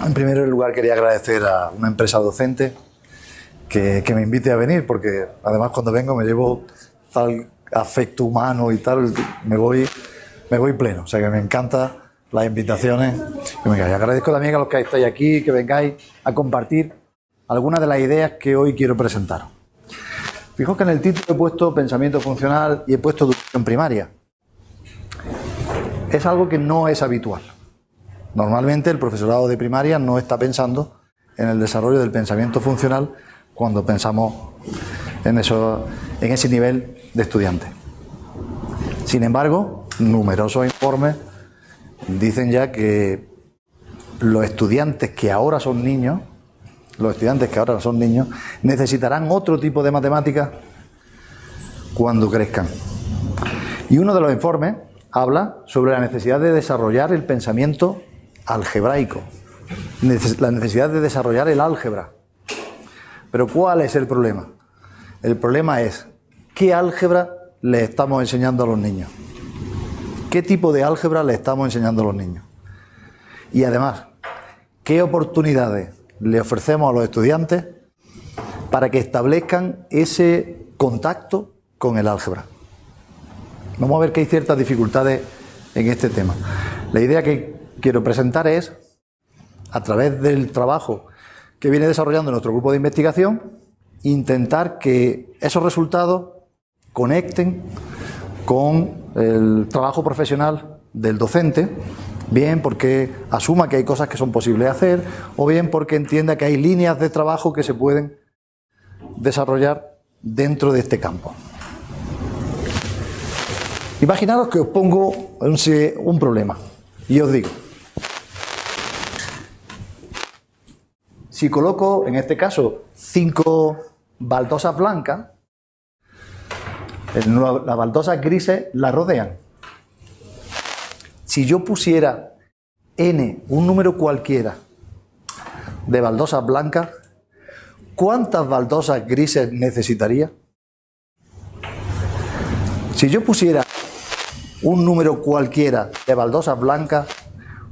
En primer lugar quería agradecer a una empresa docente que me invite a venir, porque además cuando vengo me llevo tal afecto humano y tal, me voy pleno. O sea que me encantan las invitaciones. Y agradezco también a los que estáis aquí, que vengáis a compartir algunas de las ideas que hoy quiero presentaros. Fijaos que en el título he puesto pensamiento funcional y he puesto educación primaria. Es algo que no es habitual. Normalmente el profesorado de primaria no está pensando en el desarrollo del pensamiento funcional cuando pensamos en ese nivel de estudiante. Sin embargo, numerosos informes dicen ya que los estudiantes que ahora son niños, necesitarán otro tipo de matemáticas cuando crezcan. Y uno de los informes habla sobre la necesidad de desarrollar el pensamiento algebraico, la necesidad de desarrollar el álgebra. Pero ¿cuál es el problema? El problema es ¿qué álgebra le estamos enseñando a los niños? ¿Qué tipo de álgebra le estamos enseñando a los niños? Y además, ¿qué oportunidades le ofrecemos a los estudiantes para que establezcan ese contacto con el álgebra? Vamos a ver que hay ciertas dificultades en este tema. La idea que quiero presentar es, a través del trabajo que viene desarrollando nuestro grupo de investigación, intentar que esos resultados conecten con el trabajo profesional del docente, bien porque asuma que hay cosas que son posibles de hacer, o bien porque entienda que hay líneas de trabajo que se pueden desarrollar dentro de este campo. Imaginaros que os pongo un problema y os digo, si coloco, en este caso, 5 baldosas blancas, las baldosas grises las rodean. Si yo pusiera n, un número cualquiera, de baldosas blancas, ¿cuántas baldosas grises necesitaría? Si yo pusiera un número cualquiera de baldosas blancas,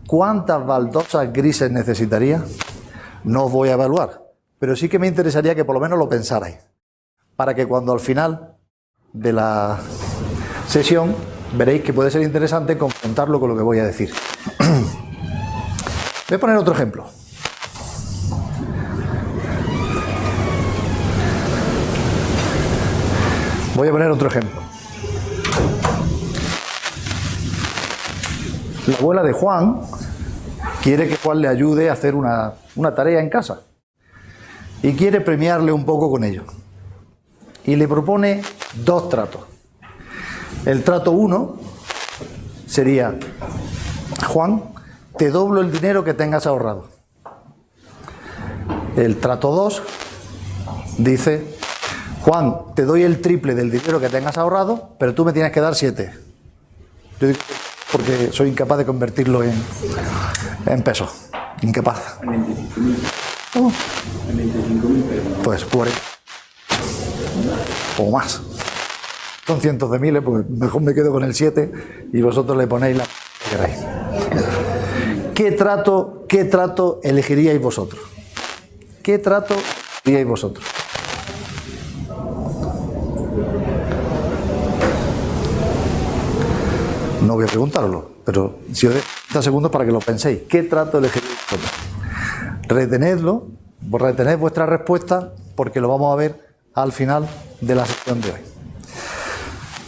¿cuántas baldosas grises necesitaría? No os voy a evaluar, pero sí que me interesaría que por lo menos lo pensarais, para que cuando al final de la sesión veréis que puede ser interesante confrontarlo con lo que voy a decir. Voy a poner otro ejemplo. La abuela de Juan quiere que Juan le ayude a hacer una tarea en casa y quiere premiarle un poco con ello. Y le propone 2 tratos. El trato 1 sería: Juan, te doblo el dinero que tengas ahorrado. El trato 2 dice: Juan, te doy el triple del dinero que tengas ahorrado, pero tú me tienes que dar 7. Yo digo porque soy incapaz de convertirlo en pesos. Incapaz. En 25.000. ¿Cómo? En 25.000 pesos. Pues 40. O más. Son cientos de miles, pues mejor me quedo con el 7 y vosotros le ponéis la que queráis. ¿Qué trato elegiríais vosotros? ¿Qué trato elegiríais vosotros? No voy a preguntarlo, pero si os doy 30 segundos para que lo penséis. ¿Qué trato elegiríais vosotros? Retened vuestra respuesta porque lo vamos a ver al final de la sesión de hoy.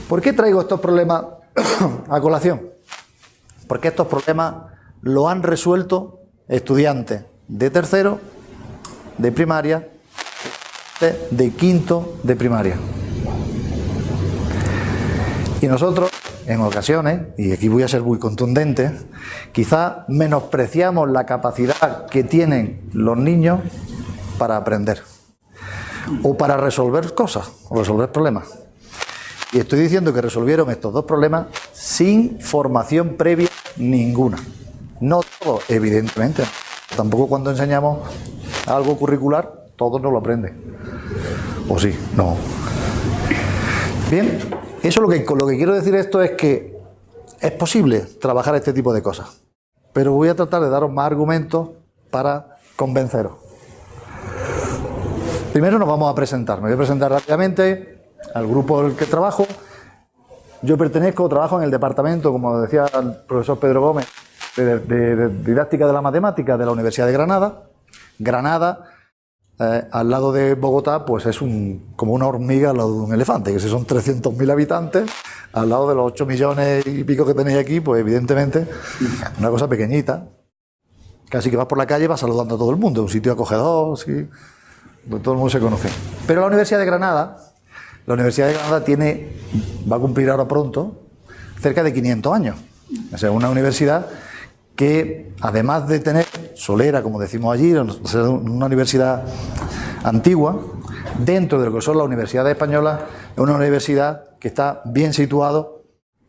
¿Por qué traigo estos problemas a colación? Porque estos problemas lo han resuelto estudiantes de tercero, de primaria, de quinto de primaria. Y nosotros, en ocasiones, y aquí voy a ser muy contundente, quizá menospreciamos la capacidad que tienen los niños para aprender o para resolver cosas, o resolver problemas. Y estoy diciendo que resolvieron estos 2 problemas sin formación previa ninguna. No todos, evidentemente. Tampoco cuando enseñamos algo curricular, todos no lo aprenden. ¿O sí? No. Bien, eso lo que quiero decir esto es que es posible trabajar este tipo de cosas. Pero voy a tratar de daros más argumentos para convenceros. Primero nos vamos a presentar. Me voy a presentar rápidamente al grupo en el que trabajo. Yo trabajo en el departamento, como decía el profesor Pedro Gómez, de didáctica de la matemática de la Universidad de Granada. Granada, al lado de Bogotá, pues es como una hormiga al lado de un elefante, que si son 300.000 habitantes, al lado de los 8 millones y pico que tenéis aquí, pues evidentemente una cosa pequeñita. Casi que vas por la calle y vas saludando a todo el mundo, un sitio acogedor, sí, donde todo el mundo se conoce. Pero la Universidad de Granada va a cumplir ahora pronto cerca de 500 años. O sea, una universidad que, además de tener solera, como decimos allí, ser una universidad antigua, dentro de lo que son las universidades españolas, es una universidad que está bien situada,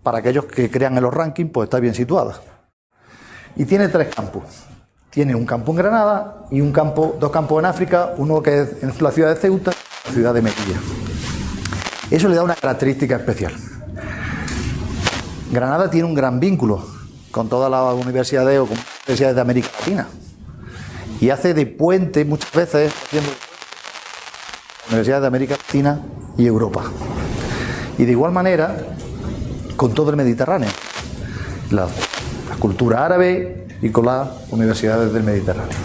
para aquellos que crean en los rankings, pues está bien situada. Y tiene 3 campus. Tiene un campo en Granada y dos campos en África, uno que es en la ciudad de Ceuta y la ciudad de Melilla. Eso le da una característica especial. Granada tiene un gran vínculo con todas las universidades o con universidades de América Latina y hace de puente muchas veces haciendo universidades de América Latina y Europa. Y de igual manera con todo el Mediterráneo, la cultura árabe y con las universidades del Mediterráneo.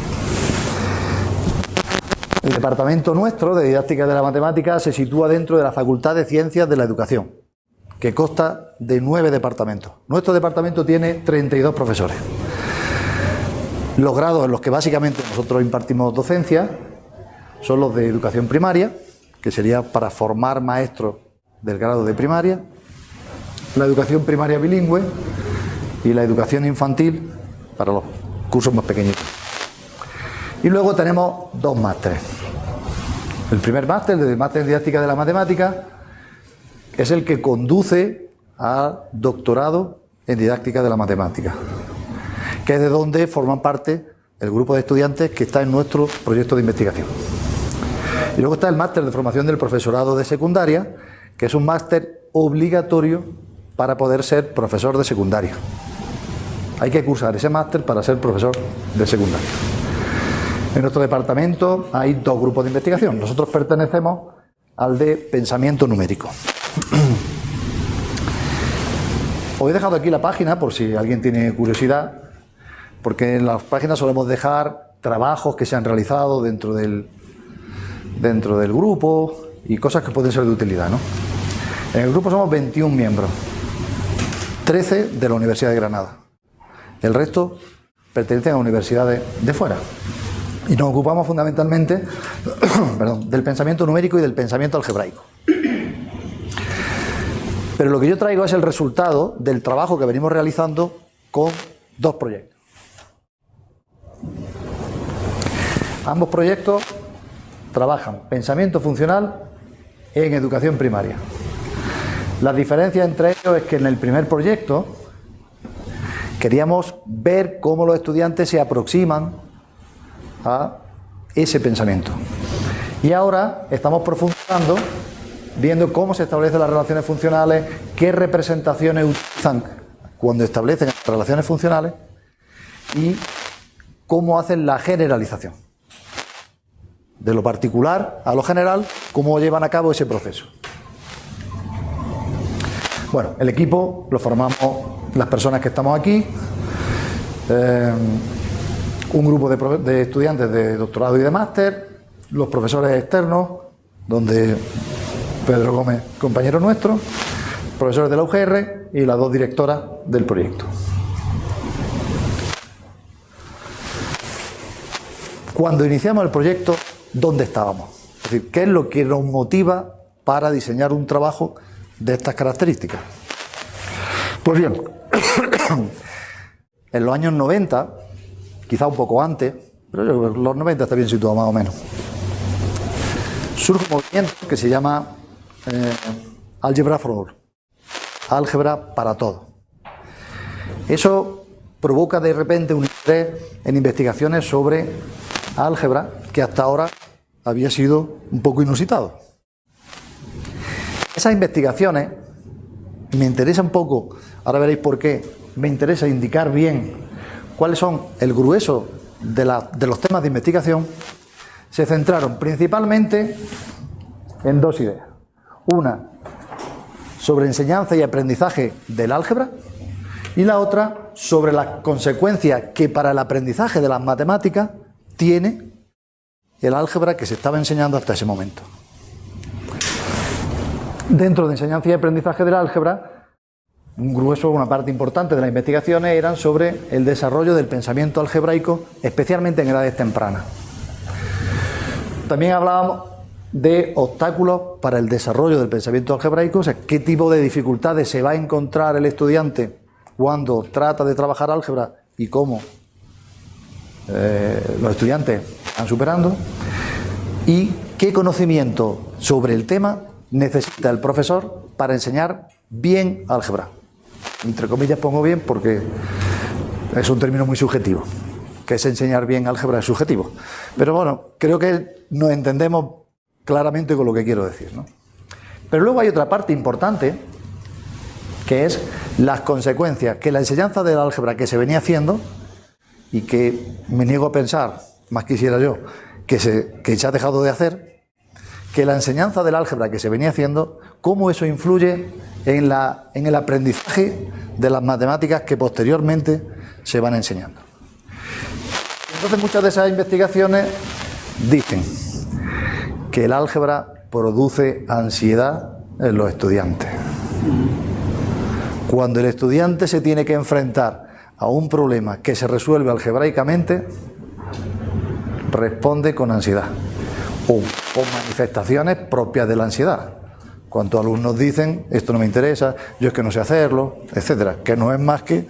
El departamento nuestro de didáctica de la matemática se sitúa dentro de la Facultad de Ciencias de la Educación, que consta de 9 departamentos. Nuestro departamento tiene 32 profesores. Los grados en los que básicamente nosotros impartimos docencia son los de educación primaria, que sería para formar maestros del grado de primaria, la educación primaria bilingüe y la educación infantil para los cursos más pequeñitos. Y luego tenemos 2 másteres. El primer máster, el máster en didáctica de la matemática, es el que conduce al doctorado en didáctica de la matemática, que es de donde forman parte el grupo de estudiantes que está en nuestro proyecto de investigación. Y luego está el máster de formación del profesorado de secundaria, que es un máster obligatorio para poder ser profesor de secundaria. Hay que cursar ese máster para ser profesor de secundaria. En nuestro departamento hay 2 grupos de investigación. Nosotros pertenecemos al de pensamiento numérico. Os he dejado aquí la página por si alguien tiene curiosidad, porque en las páginas solemos dejar trabajos que se han realizado dentro del grupo y cosas que pueden ser de utilidad, ¿no? En el grupo somos 21 miembros, 13 de la Universidad de Granada. El resto pertenecen a universidades de fuera. Y nos ocupamos fundamentalmente del pensamiento numérico y del pensamiento algebraico. Pero lo que yo traigo es el resultado del trabajo que venimos realizando con 2 proyectos. Ambos proyectos trabajan pensamiento funcional en educación primaria. La diferencia entre ellos es que en el primer proyecto queríamos ver cómo los estudiantes se aproximan a ese pensamiento. Y ahora estamos profundizando, viendo cómo se establecen las relaciones funcionales, qué representaciones utilizan cuando establecen las relaciones funcionales y cómo hacen la generalización. De lo particular a lo general, cómo llevan a cabo ese proceso. Bueno, el equipo lo formamos las personas que estamos aquí, un grupo de estudiantes de doctorado y de máster, los profesores externos, donde Pedro Gómez, compañero nuestro, profesores de la UGR y las 2 directoras del proyecto. Cuando iniciamos el proyecto, ¿dónde estábamos? Es decir, ¿qué es lo que nos motiva para diseñar un trabajo de estas características? Pues bien, en los años 90, quizá un poco antes, pero los 90 está bien situado más o menos, surge un movimiento que se llama Algebra for All, álgebra para todo. Eso provoca de repente un interés en investigaciones sobre álgebra que hasta ahora había sido un poco inusitado. Esas investigaciones me interesa un poco, ahora veréis por qué, me interesa indicar bien cuáles son el grueso de los temas de investigación se centraron principalmente en dos ideas. Una, sobre enseñanza y aprendizaje del álgebra, y la otra, sobre las consecuencias que para el aprendizaje de las matemáticas tiene el álgebra que se estaba enseñando hasta ese momento. Dentro de enseñanza y aprendizaje del álgebra, una parte importante de las investigaciones eran sobre el desarrollo del pensamiento algebraico, especialmente en edades tempranas. También hablábamos de obstáculos para el desarrollo del pensamiento algebraico, o sea, qué tipo de dificultades se va a encontrar el estudiante cuando trata de trabajar álgebra y cómo los estudiantes van superando, y qué conocimiento sobre el tema necesita el profesor para enseñar bien álgebra. Entre comillas pongo bien porque es un término muy subjetivo, que es enseñar bien álgebra es subjetivo. Pero bueno, creo que nos entendemos claramente con lo que quiero decir, ¿no? Pero luego hay otra parte importante, que es las consecuencias que la enseñanza del álgebra que se venía haciendo, y que me niego a pensar, más quisiera yo, que se ha dejado de hacer, que la enseñanza del álgebra que se venía haciendo, cómo eso influye en el aprendizaje de las matemáticas que posteriormente se van enseñando. Entonces muchas de esas investigaciones dicen que el álgebra produce ansiedad en los estudiantes. Cuando el estudiante se tiene que enfrentar a un problema que se resuelve algebraicamente, responde con ansiedad o manifestaciones propias de la ansiedad. ¿Cuántos alumnos dicen, esto no me interesa, yo es que no sé hacerlo, etcétera? Que no es más que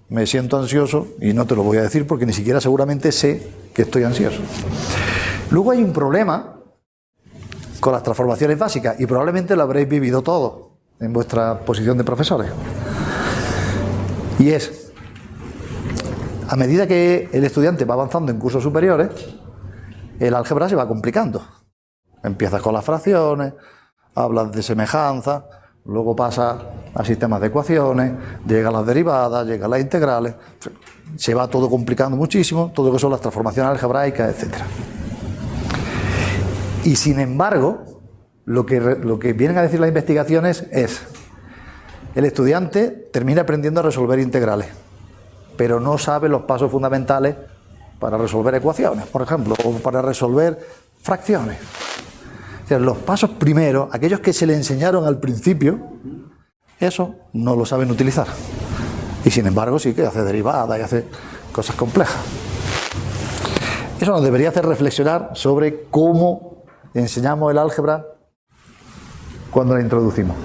me siento ansioso y no te lo voy a decir porque ni siquiera seguramente sé que estoy ansioso. Luego hay un problema con las transformaciones básicas, y probablemente lo habréis vivido todo en vuestra posición de profesores. Y es, a medida que el estudiante va avanzando en cursos superiores, el álgebra se va complicando. Empiezas con las fracciones, hablas de semejanza, luego pasa a sistemas de ecuaciones, llega a las derivadas, llega a las integrales, se va todo complicando muchísimo, todo lo que son las transformaciones algebraicas, etcétera. Y sin embargo, lo que vienen a decir las investigaciones es: el estudiante termina aprendiendo a resolver integrales, pero no sabe los pasos fundamentales para resolver ecuaciones, por ejemplo, o para resolver fracciones. O sea, los pasos primeros, aquellos que se le enseñaron al principio, eso no lo saben utilizar. Y sin embargo sí que hace derivadas y hace cosas complejas. Eso nos debería hacer reflexionar sobre cómo enseñamos el álgebra cuando la introducimos.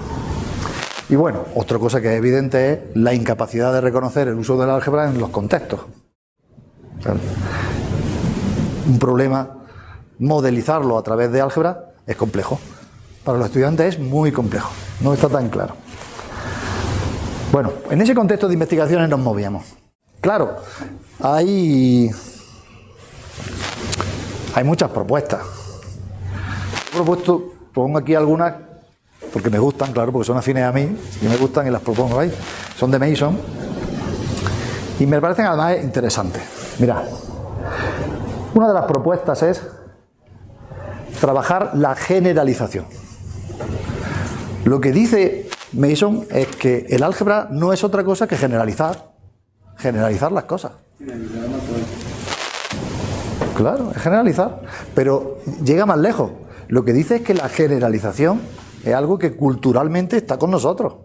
Y bueno, otra cosa que es evidente es la incapacidad de reconocer el uso del álgebra en los contextos. O sea, un problema, modelizarlo a través de álgebra es complejo. Para los estudiantes es muy complejo, no está tan claro. Bueno, en ese contexto de investigaciones nos movíamos. Claro, hay muchas propuestas. Pongo aquí algunas porque me gustan, claro, porque son afines a mí y me gustan y las propongo ahí. Son de Mason y me parecen además interesantes. Mirad, una de las propuestas es trabajar la generalización. Lo que dice Mason es que el álgebra no es otra cosa que generalizar las cosas. Claro, es generalizar, pero llega más lejos. Lo que dice es que la generalización es algo que culturalmente está con nosotros.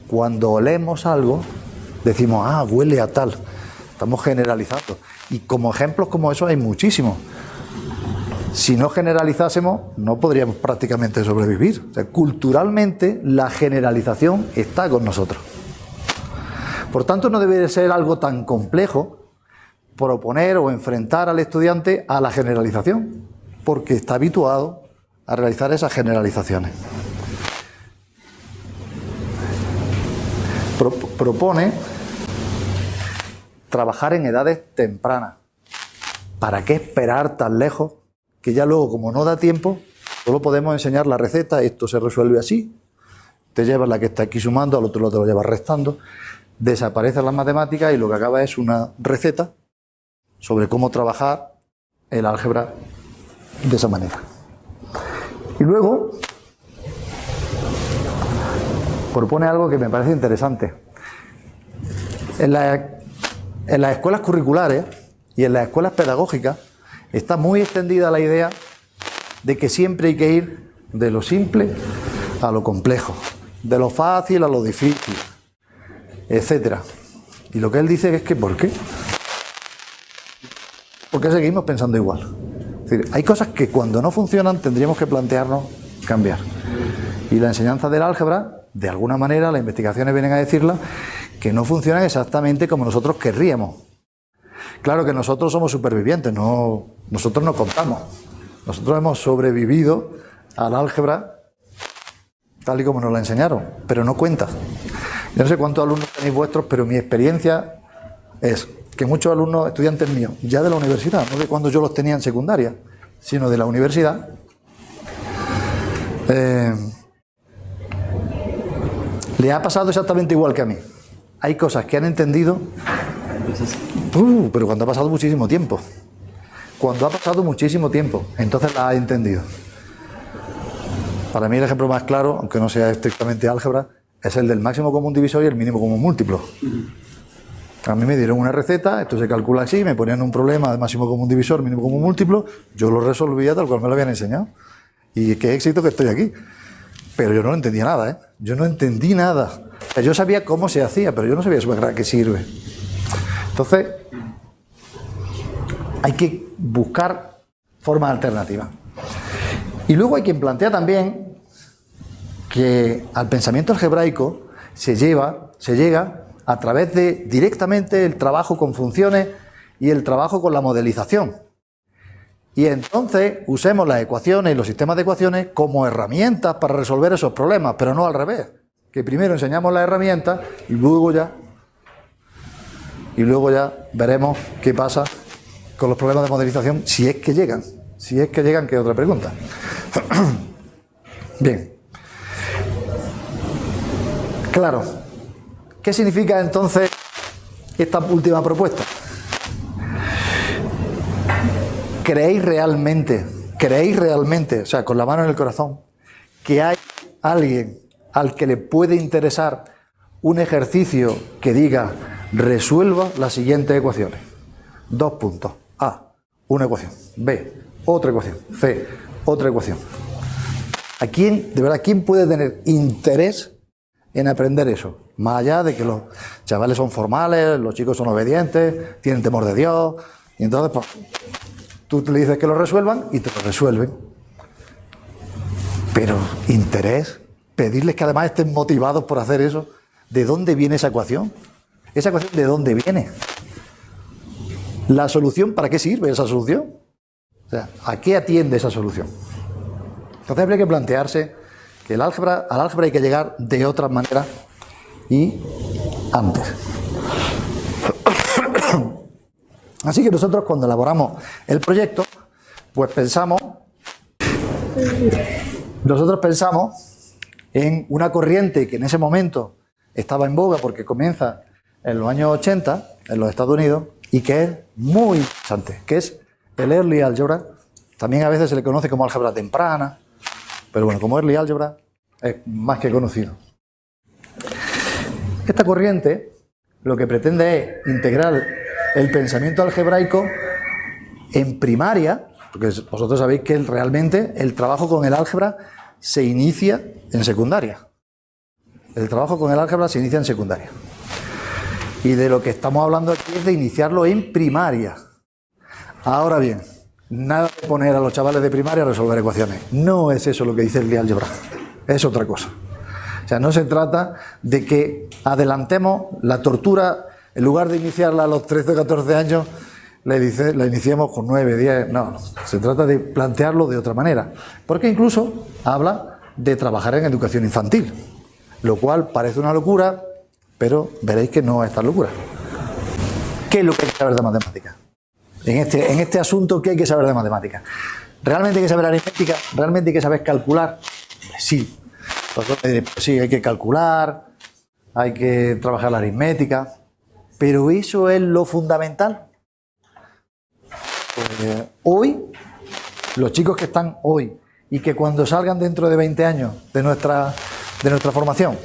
Cuando olemos algo, decimos, ah, huele a tal. Estamos generalizando. Y como ejemplos como esos hay muchísimos. Si no generalizásemos, no podríamos prácticamente sobrevivir. O sea, culturalmente, la generalización está con nosotros. Por tanto, no debe ser algo tan complejo proponer o enfrentar al estudiante a la generalización, porque está habituado a realizar esas generalizaciones. Propone trabajar en edades tempranas. ¿Para qué esperar tan lejos? Que ya luego, como no da tiempo, solo podemos enseñar la receta, esto se resuelve así, te llevas la que está aquí sumando, al otro lado te lo llevas restando, desaparecen las matemáticas y lo que acaba es una receta sobre cómo trabajar el álgebra de esa manera. Y luego propone algo que me parece interesante. En las escuelas curriculares y en las escuelas pedagógicas está muy extendida la idea de que siempre hay que ir de lo simple a lo complejo, de lo fácil a lo difícil, etcétera. Y lo que él dice es que ¿por qué? ¿Por qué seguimos pensando igual? Es decir, hay cosas que cuando no funcionan tendríamos que plantearnos cambiar. Y la enseñanza del álgebra, de alguna manera, las investigaciones vienen a decirla, que no funcionan exactamente como nosotros querríamos. Claro que nosotros somos supervivientes, nosotros no contamos. Nosotros hemos sobrevivido al álgebra tal y como nos la enseñaron, pero no cuenta. Yo no sé cuántos alumnos tenéis vuestros, pero mi experiencia es que muchos alumnos, estudiantes míos, ya de la universidad, no de cuando yo los tenía en secundaria, sino de la universidad, le ha pasado exactamente igual que a mí. Hay cosas que han entendido, pero cuando ha pasado muchísimo tiempo. Cuando ha pasado muchísimo tiempo, entonces las ha entendido. Para mí el ejemplo más claro, aunque no sea estrictamente álgebra, es el del máximo común divisor y el mínimo común múltiplo. A mí me dieron una receta, esto se calcula así, me ponían un problema de máximo común divisor, mínimo común múltiplo, yo lo resolvía tal cual me lo habían enseñado. Y qué éxito que estoy aquí. Pero yo no entendía nada, ¿eh? Yo no entendí nada. O sea, yo sabía cómo se hacía, pero yo no sabía para qué sirve. Entonces, hay que buscar formas alternativas. Y luego hay quien plantea también que al pensamiento algebraico se llega a través de directamente el trabajo con funciones y el trabajo con la modelización. Y entonces usemos las ecuaciones y los sistemas de ecuaciones como herramientas para resolver esos problemas, pero no al revés. Que primero enseñamos las herramientas y luego ya veremos qué pasa con los problemas de modelización, si es que llegan, que es otra pregunta. Bien. Claro. ¿Qué significa entonces esta última propuesta? ¿Creéis realmente, o sea, con la mano en el corazón, que hay alguien al que le puede interesar un ejercicio que diga resuelva las siguientes ecuaciones? 2 puntos. A, una ecuación. B, otra ecuación. C, otra ecuación. ¿A quién, de verdad, quién puede tener interés en aprender eso? Más allá de que los chavales son formales, los chicos son obedientes, tienen temor de Dios, y entonces pues, tú le dices que lo resuelvan y te lo resuelven. Pero interés, pedirles que además estén motivados por hacer eso. ¿De dónde viene esa ecuación? ¿Esa ecuación de dónde viene? ¿La solución? ¿Para qué sirve esa solución? O sea, ¿a qué atiende esa solución? Entonces habría que plantearse que al álgebra hay que llegar de otra manera y antes. Así que nosotros cuando elaboramos el proyecto, pues pensamos en una corriente que en ese momento estaba en boga porque comienza en los años 80 en los Estados Unidos y que es muy interesante, que es el Early Algebra. También a veces se le conoce como álgebra temprana, pero bueno, como Early Algebra es más que conocido. Esta corriente lo que pretende es integrar el pensamiento algebraico en primaria, porque vosotros sabéis que realmente el trabajo con el álgebra se inicia en secundaria. El trabajo con el álgebra se inicia en secundaria. Y de lo que estamos hablando aquí es de iniciarlo en primaria. Ahora bien, nada de poner a los chavales de primaria a resolver ecuaciones. No es eso lo que dice el Early Algebra. Es otra cosa. O sea, no se trata de que adelantemos la tortura, en lugar de iniciarla a los 13 o 14 años, la iniciemos con 9, 10. No, se trata de plantearlo de otra manera. Porque incluso habla de trabajar en educación infantil, lo cual parece una locura, pero veréis que no es tan locura. ¿Qué es lo que hay que saber de matemáticas? En este asunto, ¿qué hay que saber de matemáticas? ¿Realmente hay que saber aritmética? ¿Realmente hay que saber calcular? Sí. Vosotros me diréis, pues sí, hay que calcular, hay que trabajar la aritmética, pero ¿eso es lo fundamental? Hoy, los chicos que están hoy y que cuando salgan dentro de 20 años de nuestra formación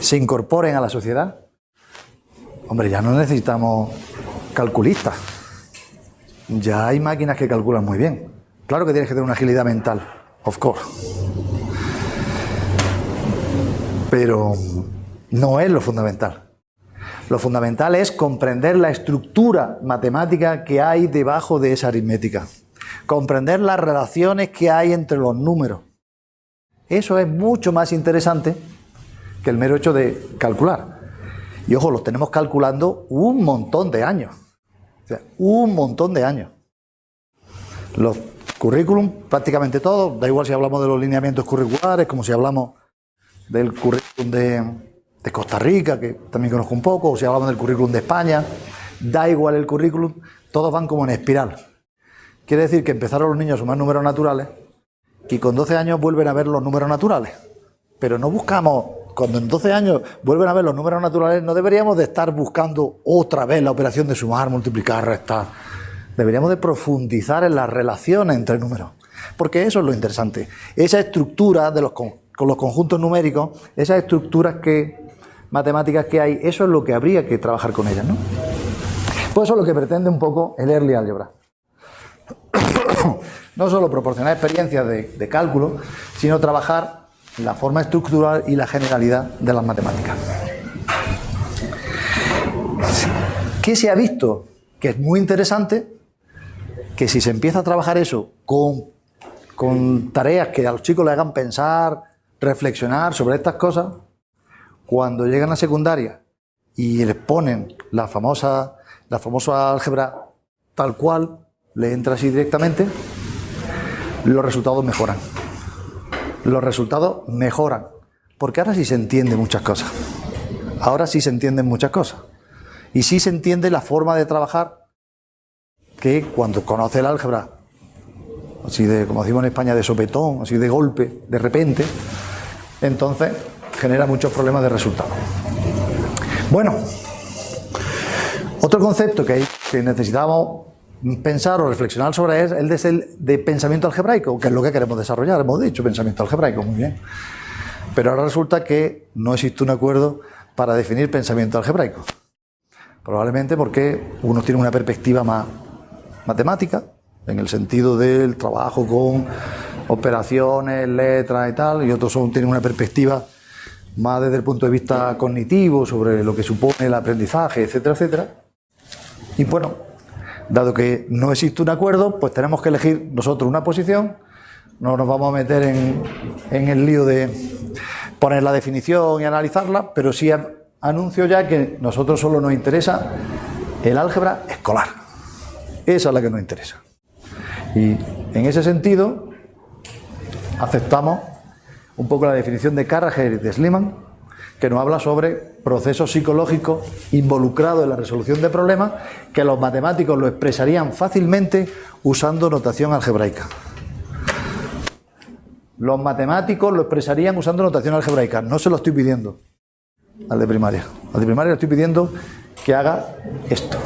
se incorporen a la sociedad, hombre, ya no necesitamos calculistas. Ya hay máquinas que calculan muy bien. Claro que tienes que tener una agilidad mental, of course. Pero no es lo fundamental. Lo fundamental es comprender la estructura matemática que hay debajo de esa aritmética. Comprender las relaciones que hay entre los números. Eso es mucho más interesante que el mero hecho de calcular. Y ojo, los tenemos calculando un montón de años. O sea, un montón de años. Los currículum, prácticamente todos, da igual si hablamos de los lineamientos curriculares, como si hablamos del currículum de Costa Rica, que también conozco un poco, o si hablamos del currículum de España, da igual el currículum, todos van como en espiral. Quiere decir que empezaron los niños a sumar números naturales y con 12 años vuelven a ver los números naturales. Pero no buscamos, cuando en 12 años vuelven a ver los números naturales, no deberíamos de estar buscando otra vez la operación de sumar, multiplicar, restar. Deberíamos de profundizar en las relaciones entre números. Porque eso es lo interesante. Esa estructura con los conjuntos numéricos, esas estructuras matemáticas que hay, eso es lo que habría que trabajar con ellas, ¿no? Pues eso es lo que pretende un poco el Early Algebra. No solo proporcionar experiencias de cálculo, sino trabajar la forma estructural y la generalidad de las matemáticas. ¿Qué se ha visto? Que es muy interesante que si se empieza a trabajar eso con tareas que a los chicos les hagan pensar, reflexionar sobre estas cosas, cuando llegan a secundaria y les ponen la famosa álgebra tal cual, le entra así directamente, los resultados mejoran. Los resultados mejoran, porque ahora sí se entienden muchas cosas. Ahora sí se entienden muchas cosas. Y sí se entiende la forma de trabajar que cuando conoce el álgebra, así de, como decimos en España, de sopetón, así de golpe, de repente, entonces genera muchos problemas de resultado. Bueno, otro concepto que necesitamos pensar o reflexionar sobre es el de pensamiento algebraico, que es lo que queremos desarrollar. Hemos dicho pensamiento algebraico, muy bien. Pero ahora resulta que no existe un acuerdo para definir pensamiento algebraico. Probablemente porque unos tienen una perspectiva más matemática, en el sentido del trabajo con operaciones, letras y tal, y otros tienen una perspectiva más desde el punto de vista cognitivo, sobre lo que supone el aprendizaje, etcétera, etcétera. Y bueno, dado que no existe un acuerdo, pues tenemos que elegir nosotros una posición. No nos vamos a meter en el lío de poner la definición y analizarla, pero sí anuncio ya que a nosotros solo nos interesa el álgebra escolar. Esa es la que nos interesa. Y en ese sentido aceptamos un poco la definición de Carragher y de Schliemann, que nos habla sobre procesos psicológicos involucrados en la resolución de problemas que los matemáticos lo expresarían fácilmente usando notación algebraica. Los matemáticos lo expresarían usando notación algebraica. No se lo estoy pidiendo al de primaria. Al de primaria le estoy pidiendo que haga esto.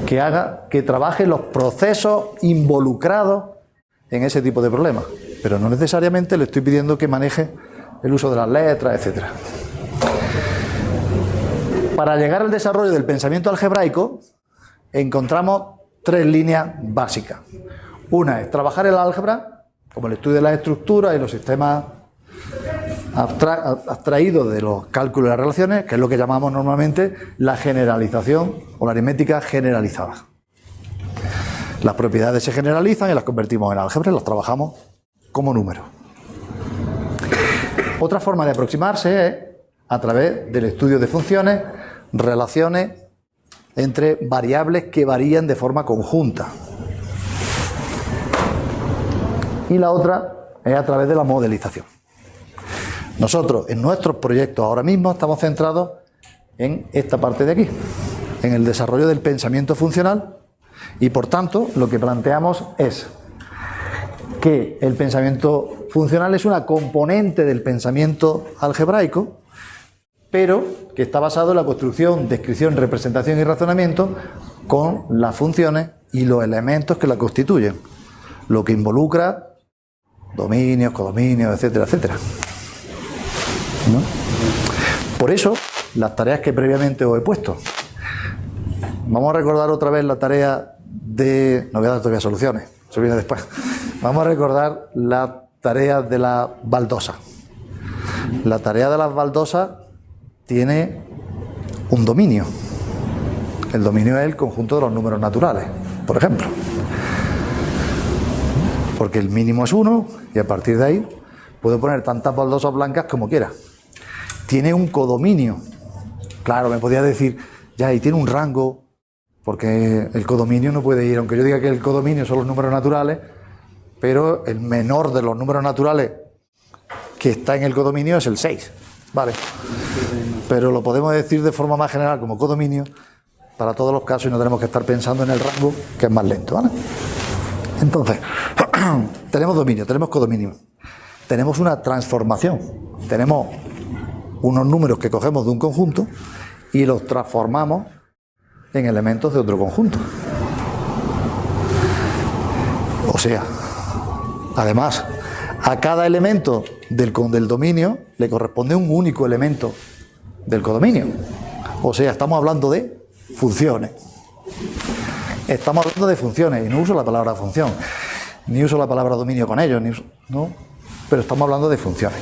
Que trabaje los procesos involucrados en ese tipo de problemas. Pero no necesariamente le estoy pidiendo que maneje el uso de las letras, etc. Para llegar al desarrollo del pensamiento algebraico, encontramos tres líneas básicas. Una es trabajar el álgebra, como el estudio de las estructuras y los sistemas abstraídos de los cálculos y las relaciones, que es lo que llamamos normalmente la generalización o la aritmética generalizada. Las propiedades se generalizan y las convertimos en álgebra y las trabajamos como números. Otra forma de aproximarse es a través del estudio de funciones, relaciones entre variables que varían de forma conjunta. Y la otra es a través de la modelización. Nosotros en nuestros proyectos ahora mismo estamos centrados en esta parte de aquí, en el desarrollo del pensamiento funcional, y por tanto lo que planteamos es que el pensamiento funcional es una componente del pensamiento algebraico, pero que está basado en la construcción, descripción, representación y razonamiento con las funciones y los elementos que la constituyen, lo que involucra dominios, codominios, etcétera, etcétera, ¿no? Por eso, las tareas que previamente os he puesto. Vamos a recordar otra vez la tarea de... No voy a dar todavía soluciones, eso viene después. Vamos a recordar la tarea de la baldosa. La tarea de las baldosas tiene un dominio. El dominio es el conjunto de los números naturales, por ejemplo. Porque el mínimo es 1 y a partir de ahí puedo poner tantas baldosas blancas como quiera. Tiene un codominio. Claro, me podía decir, ya, y tiene un rango, porque el codominio no puede ir, aunque yo diga que el codominio son los números naturales, pero el menor de los números naturales que está en el codominio es el 6, ¿vale? Pero lo podemos decir de forma más general como codominio para todos los casos y no tenemos que estar pensando en el rango, que es más lento, ¿vale? Entonces, tenemos dominio, tenemos codominio, tenemos una transformación, tenemos unos números que cogemos de un conjunto y los transformamos en elementos de otro conjunto. O sea, además, a cada elemento del dominio le corresponde un único elemento del codominio. O sea, estamos hablando de funciones. Estamos hablando de funciones y no uso la palabra función, ni uso la palabra dominio con ellos, ¿no? Pero estamos hablando de funciones.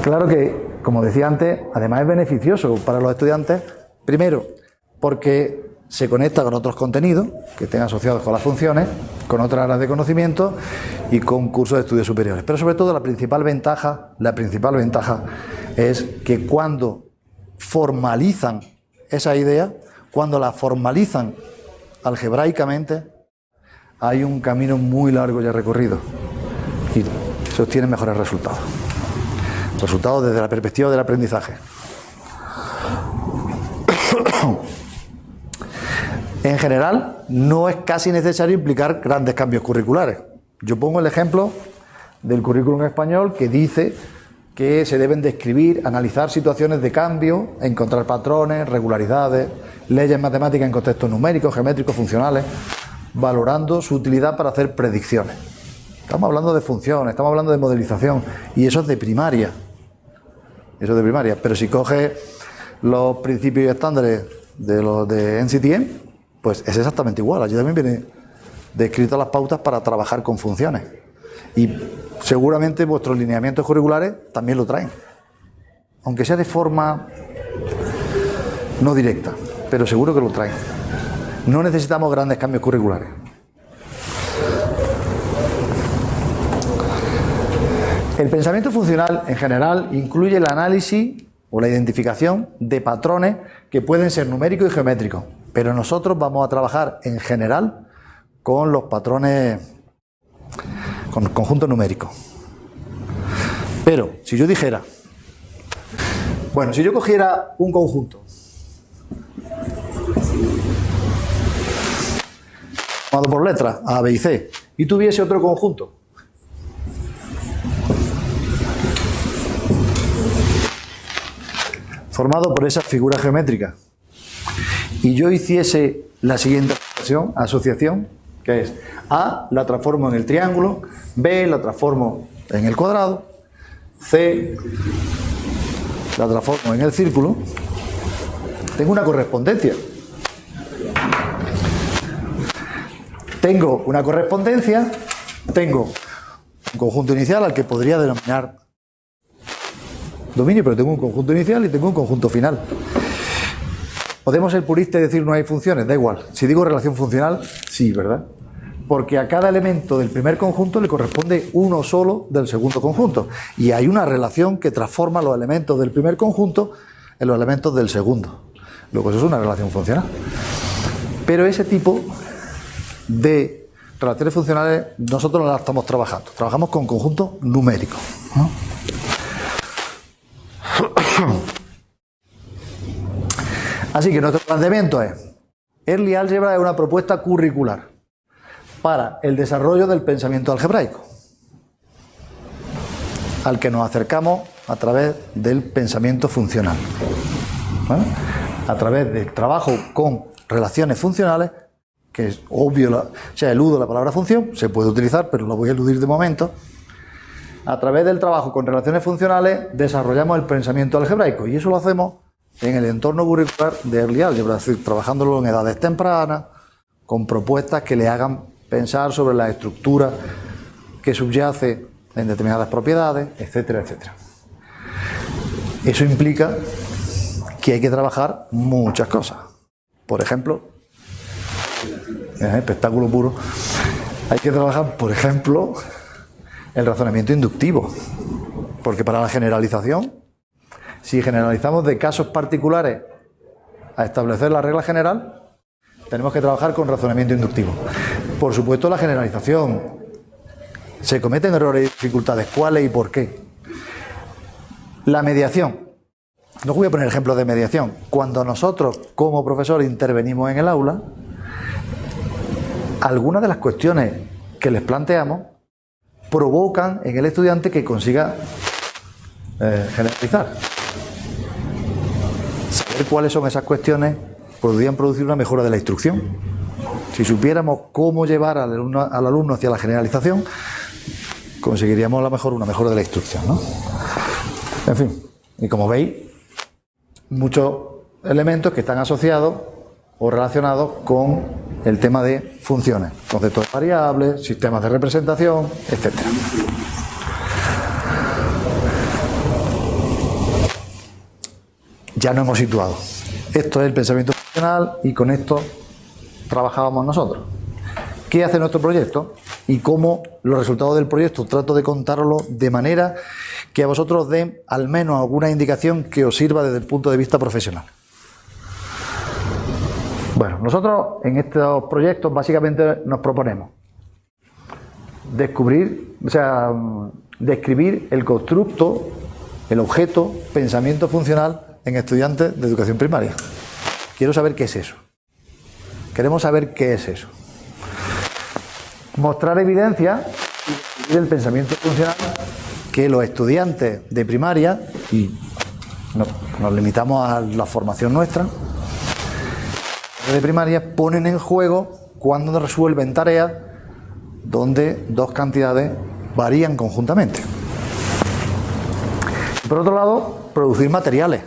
Claro que, como decía antes, además es beneficioso para los estudiantes, primero, porque se conecta con otros contenidos que estén asociados con las funciones, con otras áreas de conocimiento y con cursos de estudios superiores. Pero sobre todo la principal ventaja es que cuando formalizan esa idea, cuando la formalizan algebraicamente, hay un camino muy largo ya recorrido y se obtienen mejores resultados. Resultados desde la perspectiva del aprendizaje. En general, no es casi necesario implicar grandes cambios curriculares. Yo pongo el ejemplo del currículum español que dice que se deben describir, analizar situaciones de cambio, encontrar patrones, regularidades, leyes matemáticas en contextos numéricos, geométricos, funcionales, valorando su utilidad para hacer predicciones. Estamos hablando de funciones, estamos hablando de modelización y eso es de primaria. Eso es de primaria, pero si coges los principios y estándares de los de NCTM, pues es exactamente igual. Allí también viene descritas las pautas para trabajar con funciones. Y seguramente vuestros lineamientos curriculares también lo traen. Aunque sea de forma no directa, pero seguro que lo traen. No necesitamos grandes cambios curriculares. El pensamiento funcional, en general, incluye el análisis o la identificación de patrones que pueden ser numéricos y geométricos, pero nosotros vamos a trabajar, en general, con los patrones, con conjuntos numéricos. Pero, si yo dijera, bueno, si yo cogiera un conjunto formado por letras, A, B y C, y tuviese otro conjunto formado por esas figuras geométricas y yo hiciese la siguiente asociación, que es A la transformo en el triángulo, B la transformo en el cuadrado, C la transformo en el círculo, tengo una correspondencia. Tengo una correspondencia, tengo un conjunto inicial al que podría denominar dominio, pero tengo un conjunto inicial y tengo un conjunto final. ¿Podemos ser puristas y decir no hay funciones? Da igual. Si digo relación funcional, sí, ¿verdad? Porque a cada elemento del primer conjunto le corresponde uno solo del segundo conjunto. Y hay una relación que transforma los elementos del primer conjunto en los elementos del segundo. Luego eso es una relación funcional. Pero ese tipo de relaciones funcionales nosotros no las estamos trabajando. Trabajamos con conjuntos numéricos, ¿no? Así que nuestro planteamiento es: Early Algebra es una propuesta curricular para el desarrollo del pensamiento algebraico. al que nos acercamos a través del pensamiento funcional. ¿Vale? A través del trabajo con relaciones funcionales, que es obvio, eludo la palabra función, se puede utilizar, pero lo voy a eludir de momento. A través del trabajo con relaciones funcionales desarrollamos el pensamiento algebraico, y eso lo hacemos en el entorno curricular de Early Algebra, es decir, trabajándolo en edades tempranas, con propuestas que le hagan pensar sobre la estructura que subyace en determinadas propiedades, etcétera, etcétera. Eso implica que hay que trabajar muchas cosas. Por ejemplo, espectáculo puro, hay que trabajar, por ejemplo, el razonamiento inductivo, porque para la generalización, si generalizamos de casos particulares a establecer la regla general, tenemos que trabajar con razonamiento inductivo. Por supuesto, la generalización. Se cometen errores y dificultades. ¿Cuáles y por qué? La mediación. No voy a poner ejemplos de mediación. Cuando nosotros, como profesores, intervenimos en el aula, algunas de las cuestiones que les planteamos provocan en el estudiante que consiga generalizar. Saber cuáles son esas cuestiones podrían producir una mejora de la instrucción. Si supiéramos cómo llevar al alumno hacia la generalización, conseguiríamos a lo mejor una mejora de la instrucción, ¿no? En fin, y como veis, muchos elementos que están asociados o relacionados con el tema de funciones, conceptos de variables, sistemas de representación, etcétera. Ya nos hemos situado. Esto es el pensamiento funcional y con esto trabajábamos nosotros. ¿Qué hace nuestro proyecto? Y cómo los resultados del proyecto trato de contarlo de manera que a vosotros den al menos alguna indicación que os sirva desde el punto de vista profesional. Bueno, nosotros en estos proyectos básicamente nos proponemos describir el constructo, el objeto, pensamiento funcional en estudiantes de educación primaria. Quiero saber qué es eso. Queremos saber qué es eso. Mostrar evidencia del pensamiento funcional que los estudiantes de primaria, y nos limitamos a la formación nuestra, de primaria, ponen en juego cuando resuelven tareas donde dos cantidades varían conjuntamente. Por otro lado, producir materiales.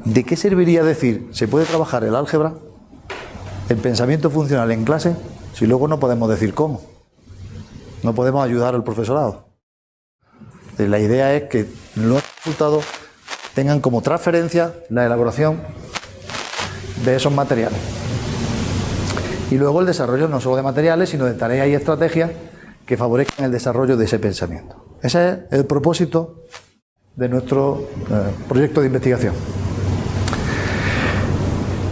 ¿De qué serviría decir se puede trabajar el álgebra, el pensamiento funcional en clase, si luego no podemos decir cómo? No podemos ayudar al profesorado. La idea es que los resultados tengan como transferencia la elaboración de esos materiales. Y luego el desarrollo no solo de materiales, sino de tareas y estrategias que favorezcan el desarrollo de ese pensamiento. Ese es el propósito de nuestro proyecto de investigación.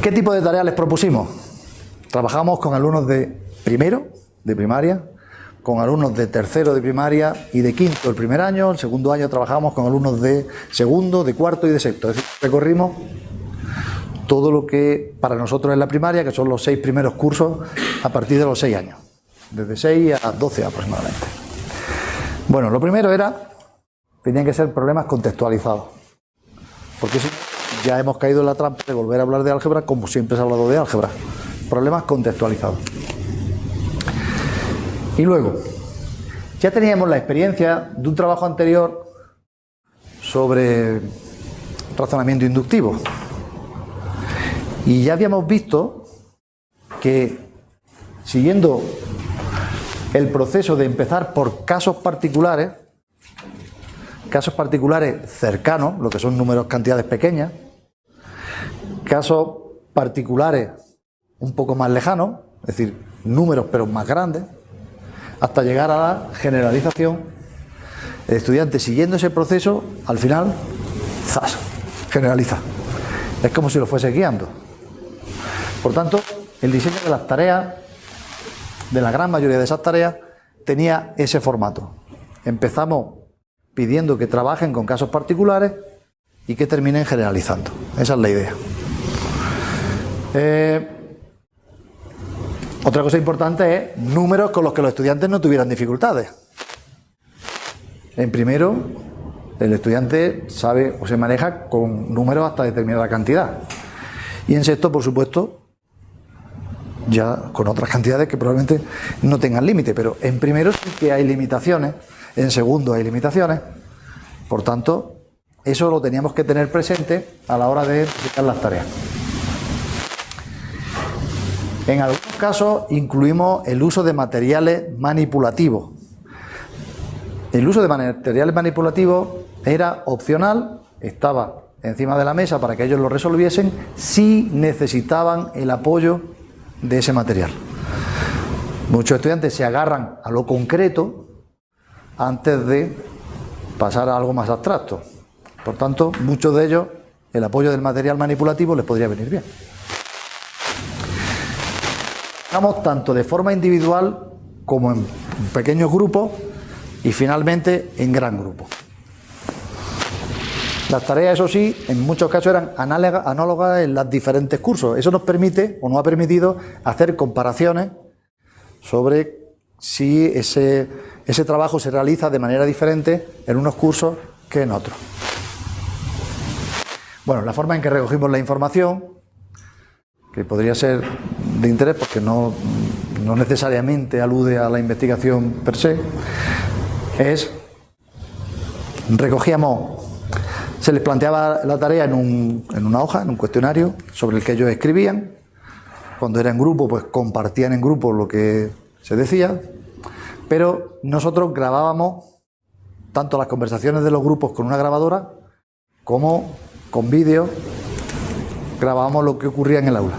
¿Qué tipo de tareas les propusimos? Trabajamos con alumnos de primero, de primaria, con alumnos de tercero de primaria y de quinto el primer año. El segundo año trabajamos con alumnos de segundo, de cuarto y de sexto. Es decir, recorrimos todo lo que para nosotros es la primaria, que son los 6 primeros cursos a partir de los 6 años. Desde 6 a 12 aproximadamente. Bueno, lo primero tenían que ser problemas contextualizados. Porque si ya hemos caído en la trampa de volver a hablar de álgebra como siempre se ha hablado de álgebra. Problemas contextualizados. Y luego, ya teníamos la experiencia de un trabajo anterior sobre razonamiento inductivo. Y ya habíamos visto que, siguiendo el proceso de empezar por casos particulares cercanos, lo que son números, cantidades pequeñas, casos particulares un poco más lejanos, es decir, números pero más grandes, hasta llegar a la generalización, el estudiante, siguiendo ese proceso, al final, ¡zas!, generaliza. Es como si lo fuese guiando. Por tanto, el diseño de las tareas, de la gran mayoría de esas tareas, tenía ese formato. Empezamos pidiendo que trabajen con casos particulares y que terminen generalizando. Esa es la idea. Otra cosa importante es números con los que los estudiantes no tuvieran dificultades. En primero, el estudiante sabe o se maneja con números hasta determinada cantidad. Y en sexto, por supuesto, ya con otras cantidades que probablemente no tengan límite, pero en primero sí que hay limitaciones, en segundo hay limitaciones, por tanto, eso lo teníamos que tener presente a la hora de explicar las tareas. En algunos casos incluimos el uso de materiales manipulativos. El uso de materiales manipulativos era opcional, estaba encima de la mesa para que ellos lo resolviesen si necesitaban el apoyo de ese material. Muchos estudiantes se agarran a lo concreto antes de pasar a algo más abstracto. Por tanto, muchos de ellos, el apoyo del material manipulativo les podría venir bien. Trabajamos tanto de forma individual como en pequeños grupos y finalmente en gran grupo. Las tareas, eso sí, en muchos casos eran análogas en los diferentes cursos. Eso nos permite, o nos ha permitido, hacer comparaciones sobre si ese trabajo se realiza de manera diferente en unos cursos que en otros. Bueno, la forma en que recogimos la información, que podría ser de interés porque no necesariamente alude a la investigación per se, es se les planteaba la tarea en una hoja, en un cuestionario sobre el que ellos escribían. Cuando era en grupo, pues compartían en grupo lo que se decía, pero nosotros grabábamos tanto las conversaciones de los grupos con una grabadora como con vídeo, grabábamos lo que ocurría en el aula,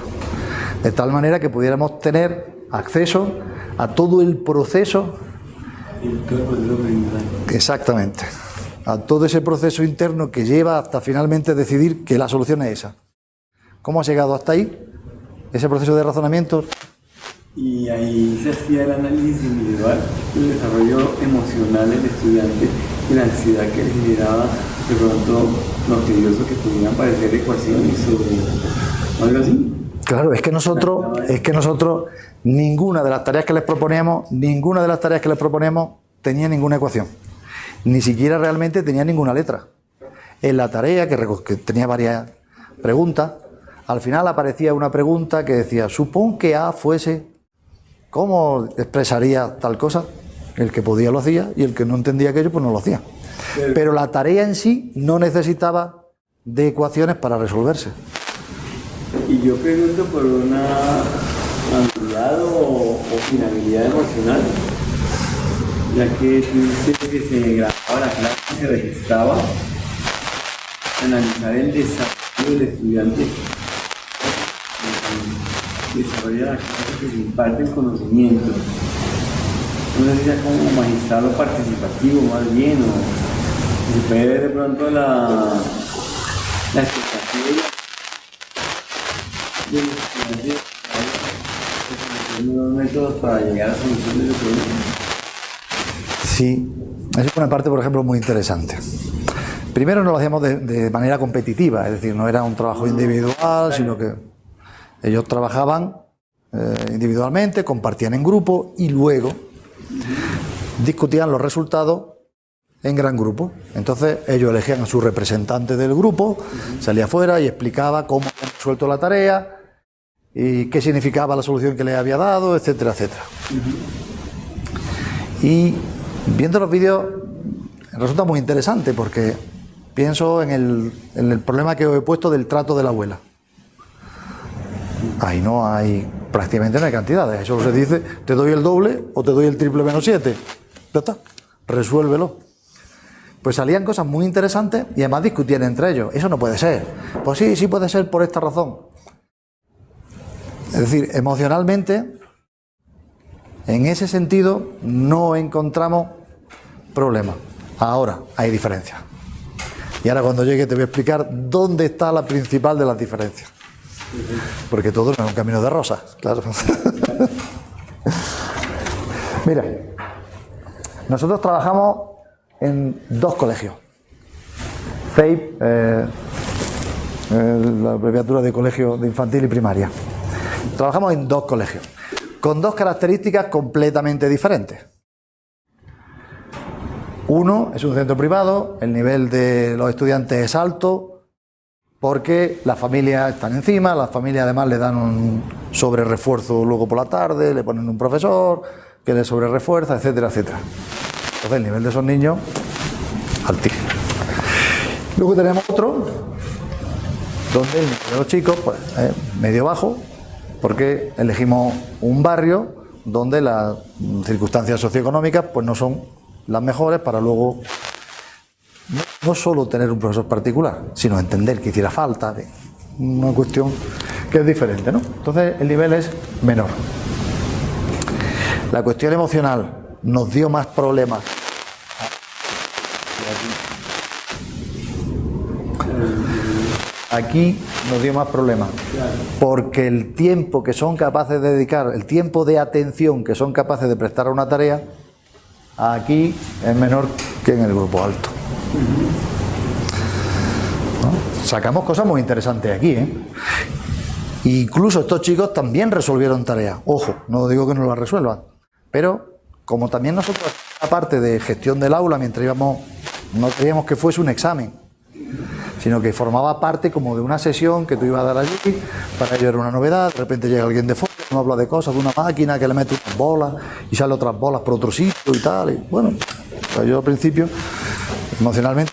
de tal manera que pudiéramos tener acceso a todo el proceso. Exactamente, a todo ese proceso interno que lleva hasta finalmente decidir que la solución es esa. ¿Cómo has llegado hasta ahí? Ese proceso de razonamiento. Y ahí se hacía el análisis individual, el desarrollo emocional del estudiante y la ansiedad que le generaba de pronto lo tedioso que pudieran parecer ecuaciones o algo así. Claro, es que nosotros ninguna de las tareas que les proponíamos tenía ninguna ecuación. Ni siquiera realmente tenía ninguna letra. En la tarea, que tenía varias preguntas, al final aparecía una pregunta que decía, supón que A fuese, ¿cómo expresaría tal cosa? El que podía lo hacía y el que no entendía aquello pues no lo hacía. Pero la tarea en sí no necesitaba de ecuaciones para resolverse. Y yo pregunto por una habilidad o finalidad emocional, ya que tú dices que se grababa la clase, se registraba, analizar el desarrollo del estudiante, desarrollar la clase que se imparte el conocimiento. No sé si sea como magistrado participativo más bien, o se puede ver de pronto la expectativa de los estudiantes nuevos métodos para llegar a soluciones de problemas. Sí, esa es una parte, por ejemplo, muy interesante. Primero no lo hacíamos de manera competitiva, es decir, no era un trabajo individual, sino que ellos trabajaban individualmente, compartían en grupo y luego discutían los resultados en gran grupo. Entonces ellos elegían a su representante del grupo, salía afuera y explicaba cómo habían resuelto la tarea y qué significaba la solución que les había dado, etcétera, etcétera. Y viendo los vídeos resulta muy interesante porque pienso en el problema que os he puesto del trato de la abuela. Ahí no hay, prácticamente no hay cantidades. Eso se dice, te doy el doble o te doy el triple menos 7. Ya está, resuélvelo. Pues salían cosas muy interesantes y además discutían entre ellos. Eso no puede ser. Pues sí, sí puede ser por esta razón. Es decir, emocionalmente, en ese sentido, no encontramos problemas. Ahora hay diferencias. Y ahora cuando llegue te voy a explicar dónde está la principal de las diferencias. Porque todo no es un camino de rosas, claro. Mira, nosotros trabajamos en dos colegios. CEIP, la abreviatura de colegio de infantil y primaria. Trabajamos en dos colegios, con dos características completamente diferentes. Uno es un centro privado, el nivel de los estudiantes es alto, porque las familias están encima, las familias además le dan un sobrerefuerzo luego por la tarde, le ponen un profesor que le sobrerefuerza, etcétera, etcétera. Entonces el nivel de esos niños, altísimo. Luego tenemos otro, donde el nivel de los chicos pues, es medio bajo, porque elegimos un barrio donde las circunstancias socioeconómicas pues no son las mejores para luego no solo tener un profesor particular, sino entender que hiciera falta, una cuestión que es diferente, ¿no? Entonces el nivel es menor. La cuestión emocional nos dio más problemas. Aquí nos dio más problemas, porque el tiempo que son capaces de dedicar, el tiempo de atención que son capaces de prestar a una tarea, aquí es menor que en el grupo alto. ¿No? Sacamos cosas muy interesantes aquí, ¿eh? Incluso estos chicos también resolvieron tareas. Ojo, no digo que no las resuelvan, pero como también nosotros, aparte de gestión del aula, mientras íbamos, no creíamos que fuese un examen, sino que formaba parte como de una sesión que tú ibas a dar allí, para ello era una novedad. De repente llega alguien de fuera, no habla de cosas, de una máquina que le mete unas bolas y sale otras bolas por otro sitio y tal, y bueno, pues yo al principio emocionalmente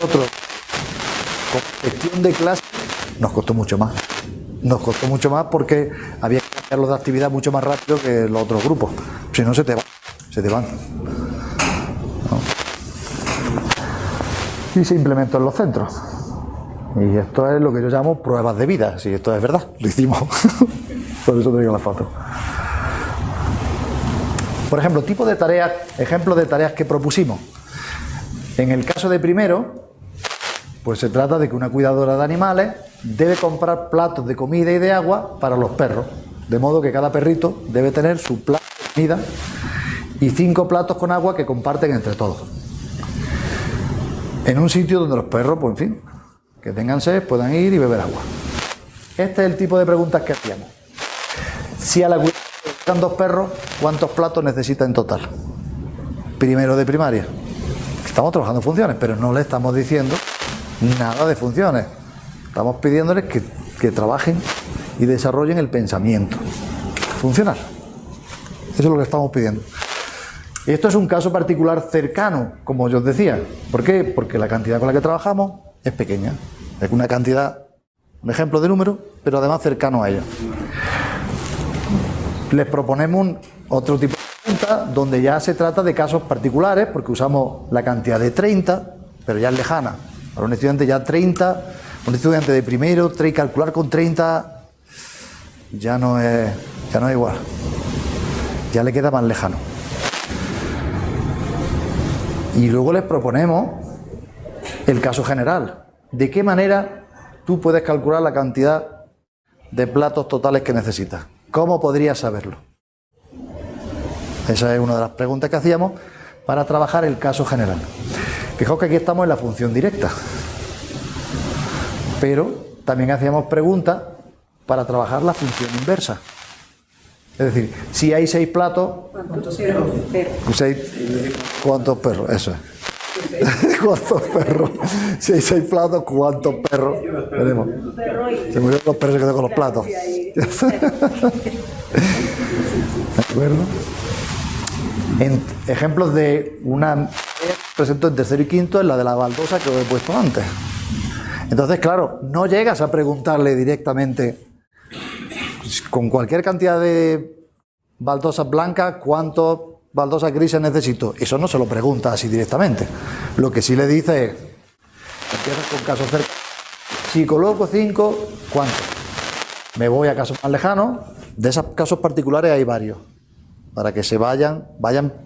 otro con gestión de clase nos costó mucho más porque había que cambiarlo de actividad mucho más rápido que los otros grupos, si no se te van. ¿No? Y se implementó en los centros. Y esto es lo que yo llamo pruebas de vida. Si esto es verdad, lo hicimos. Por eso te digo la foto. Por ejemplo, tipo de tareas, ejemplos de tareas que propusimos. En el caso de primero, pues se trata de que una cuidadora de animales debe comprar platos de comida y de agua para los perros. De modo que cada perrito debe tener su plato de comida y 5 platos con agua que comparten entre todos. En un sitio donde los perros, pues en fin, que tengan sed, puedan ir y beber agua. Este es el tipo de preguntas que hacíamos. Si a la cuidadora están 2 perros, ¿cuántos platos necesita en total? Primero de primaria. Estamos trabajando funciones, pero no le estamos diciendo nada de funciones. Estamos pidiéndoles que trabajen y desarrollen el pensamiento funcional. Eso es lo que estamos pidiendo. Y esto es un caso particular cercano, como yo os decía. ¿Por qué? Porque la cantidad con la que trabajamos es pequeña. Es una cantidad, un ejemplo de número, pero además cercano a ella. Les proponemos otro tipo de pregunta donde ya se trata de casos particulares, porque usamos la cantidad de 30, pero ya es lejana. Para un estudiante ya 30, un estudiante de primero, calcular con 30 ya no es igual. Ya le queda más lejano. Y luego les proponemos el caso general. ¿De qué manera tú puedes calcular la cantidad de platos totales que necesitas? ¿Cómo podrías saberlo? Esa es una de las preguntas que hacíamos para trabajar el caso general. Fijaos que aquí estamos en la función directa. Pero también hacíamos preguntas para trabajar la función inversa. Es decir, si hay 6 platos, ¿cuántos perros? Eso es. ¿Cuántos perros? Si hay 6 platos, ¿cuántos perros? Veremos. Se murieron los perros que quedó con los platos. ¿De acuerdo? En ejemplos de una presento en tercero y quinto, es la de la baldosa que os he puesto antes. Entonces, claro, no llegas a preguntarle directamente con cualquier cantidad de baldosas blancas, ¿cuántas baldosas grises necesito? Eso no se lo pregunta así directamente. Lo que sí le dice es, empiezas con casos cercanos. Si coloco 5, ¿cuántos? Me voy a casos más lejanos. De esos casos particulares hay varios, para que se vayan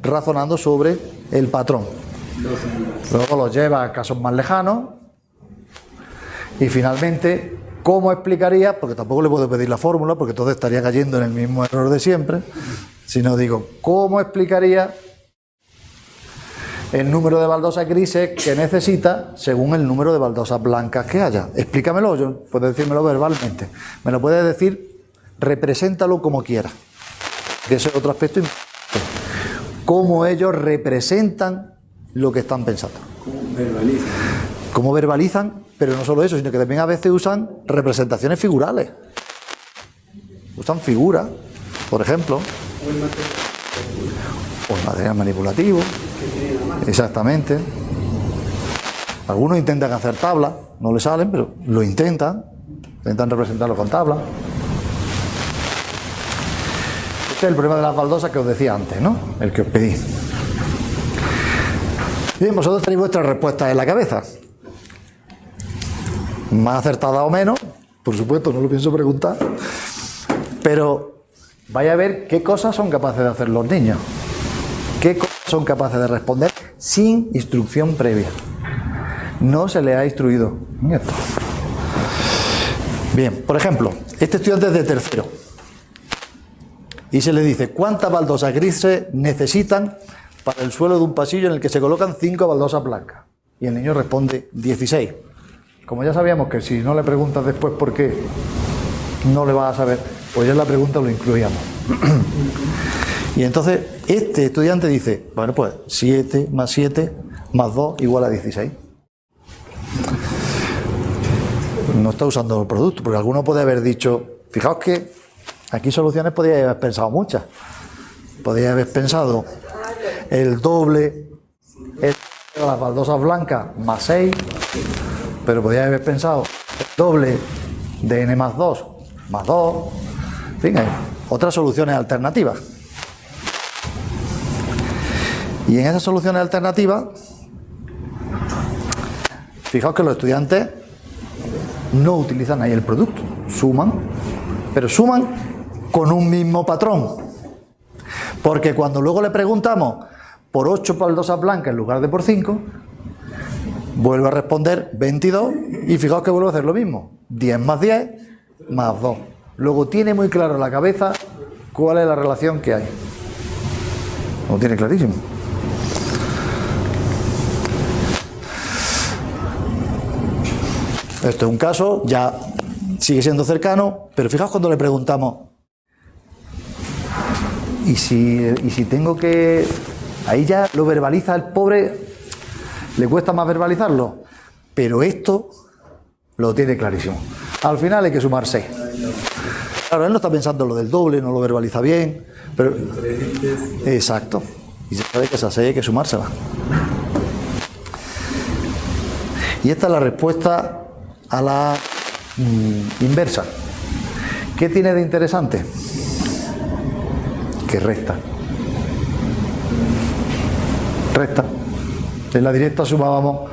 razonando sobre el patrón. Luego los lleva a casos más lejanos. Y finalmente, ¿cómo explicaría? Porque tampoco le puedo pedir la fórmula, porque entonces estaría cayendo en el mismo error de siempre. Sino digo, ¿cómo explicaría el número de baldosas grises que necesita según el número de baldosas blancas que haya? Explícamelo, yo puedes decírmelo verbalmente. Me lo puedes decir, represéntalo como quieras. Que ese es otro aspecto importante. cómo ellos representan lo que están pensando. Verbalizan. Cómo verbalizan, pero no solo eso, sino que también a veces usan representaciones figurales. Usan figuras, por ejemplo. O el material manipulativo. Exactamente. Algunos intentan hacer tablas, no les salen, pero lo intentan representarlo con tablas. Este es el problema de las baldosas que os decía antes, ¿no? El que os pedí. Bien, vosotros tenéis vuestras respuestas en la cabeza. Más acertada o menos, por supuesto, no lo pienso preguntar, pero vaya a ver qué cosas son capaces de hacer los niños, qué cosas son capaces de responder sin instrucción previa. No se les ha instruido en esto. Bien, por ejemplo, este estudiante es de tercero y se le dice ¿cuántas baldosas grises necesitan para el suelo de un pasillo en el que se colocan 5 baldosas blancas? Y el niño responde 16. Como ya sabíamos que si no le preguntas después por qué, no le vas a saber, pues ya en la pregunta lo incluíamos. Y entonces este estudiante dice, bueno, pues 7 más 7 más 2 igual a 16. No está usando el producto, porque alguno puede haber dicho, fijaos que aquí soluciones podría haber pensado muchas. Podría haber pensado el doble de las baldosas blancas más 6, pero podría haber pensado el doble de n más 2 más 2. En fin, hay otras soluciones alternativas. Y en esas soluciones alternativas, fijaos que los estudiantes no utilizan ahí el producto, suman, pero suman con un mismo patrón. Porque cuando luego le preguntamos por 8 baldosas blancas en lugar de por 5, vuelve a responder 22 y fijaos que vuelve a hacer lo mismo, 10 más 10 más 2. Luego tiene muy claro en la cabeza cuál es la relación que hay. Lo tiene clarísimo. Esto es un caso, ya sigue siendo cercano, pero fijaos cuando le preguntamos, y si tengo que... Ahí ya lo verbaliza el pobre, le cuesta más verbalizarlo, pero esto lo tiene clarísimo. Al final hay que sumar 6. Claro, él no está pensando en lo del doble, no lo verbaliza bien, pero... Exacto. Y se sabe que esa 6 hay que sumársela. Y esta es la respuesta a la inversa. ¿Qué tiene de interesante? Que resta. Resta. En la directa sumábamos,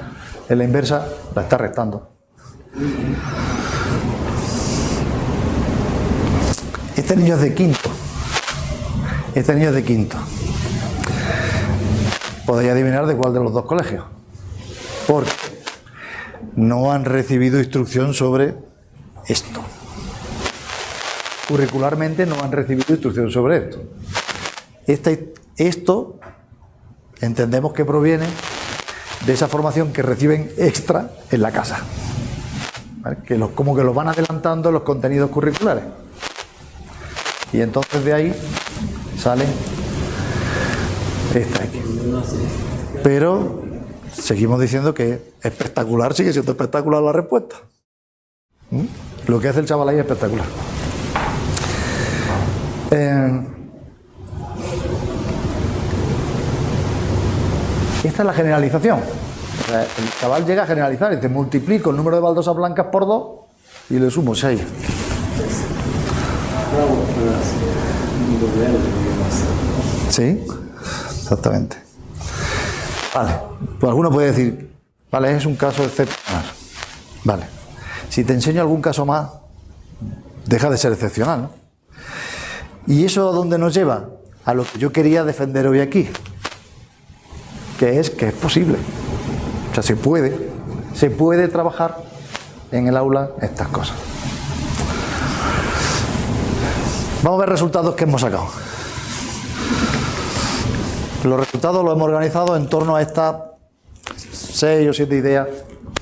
en la inversa la está restando. Este niño es de quinto. Este niño es de quinto. Podéis adivinar de cuál de los dos colegios. Porque no han recibido instrucción sobre esto. Curricularmente no han recibido instrucción sobre esto. Esto entendemos que proviene de esa formación que reciben extra en la casa. ¿Vale? Como que los van adelantando los contenidos curriculares. Y entonces de ahí salen esta X. Pero seguimos diciendo que es espectacular, sigue siendo espectacular la respuesta. Lo que hace el chaval ahí es espectacular. Esta es la generalización. O sea, el chaval llega a generalizar y dice, multiplico el número de baldosas blancas por 2 y le sumo 6. Sí, exactamente. Vale, pues alguno puede decir, vale, es un caso excepcional. Vale, si te enseño algún caso más, deja de ser excepcional, ¿no? ¿Y eso a dónde nos lleva? A lo que yo quería defender hoy aquí, que es posible. O sea, se puede trabajar en el aula estas cosas. Vamos a ver resultados que hemos sacado. Los resultados los hemos organizado en torno a estas 6 o 7 ideas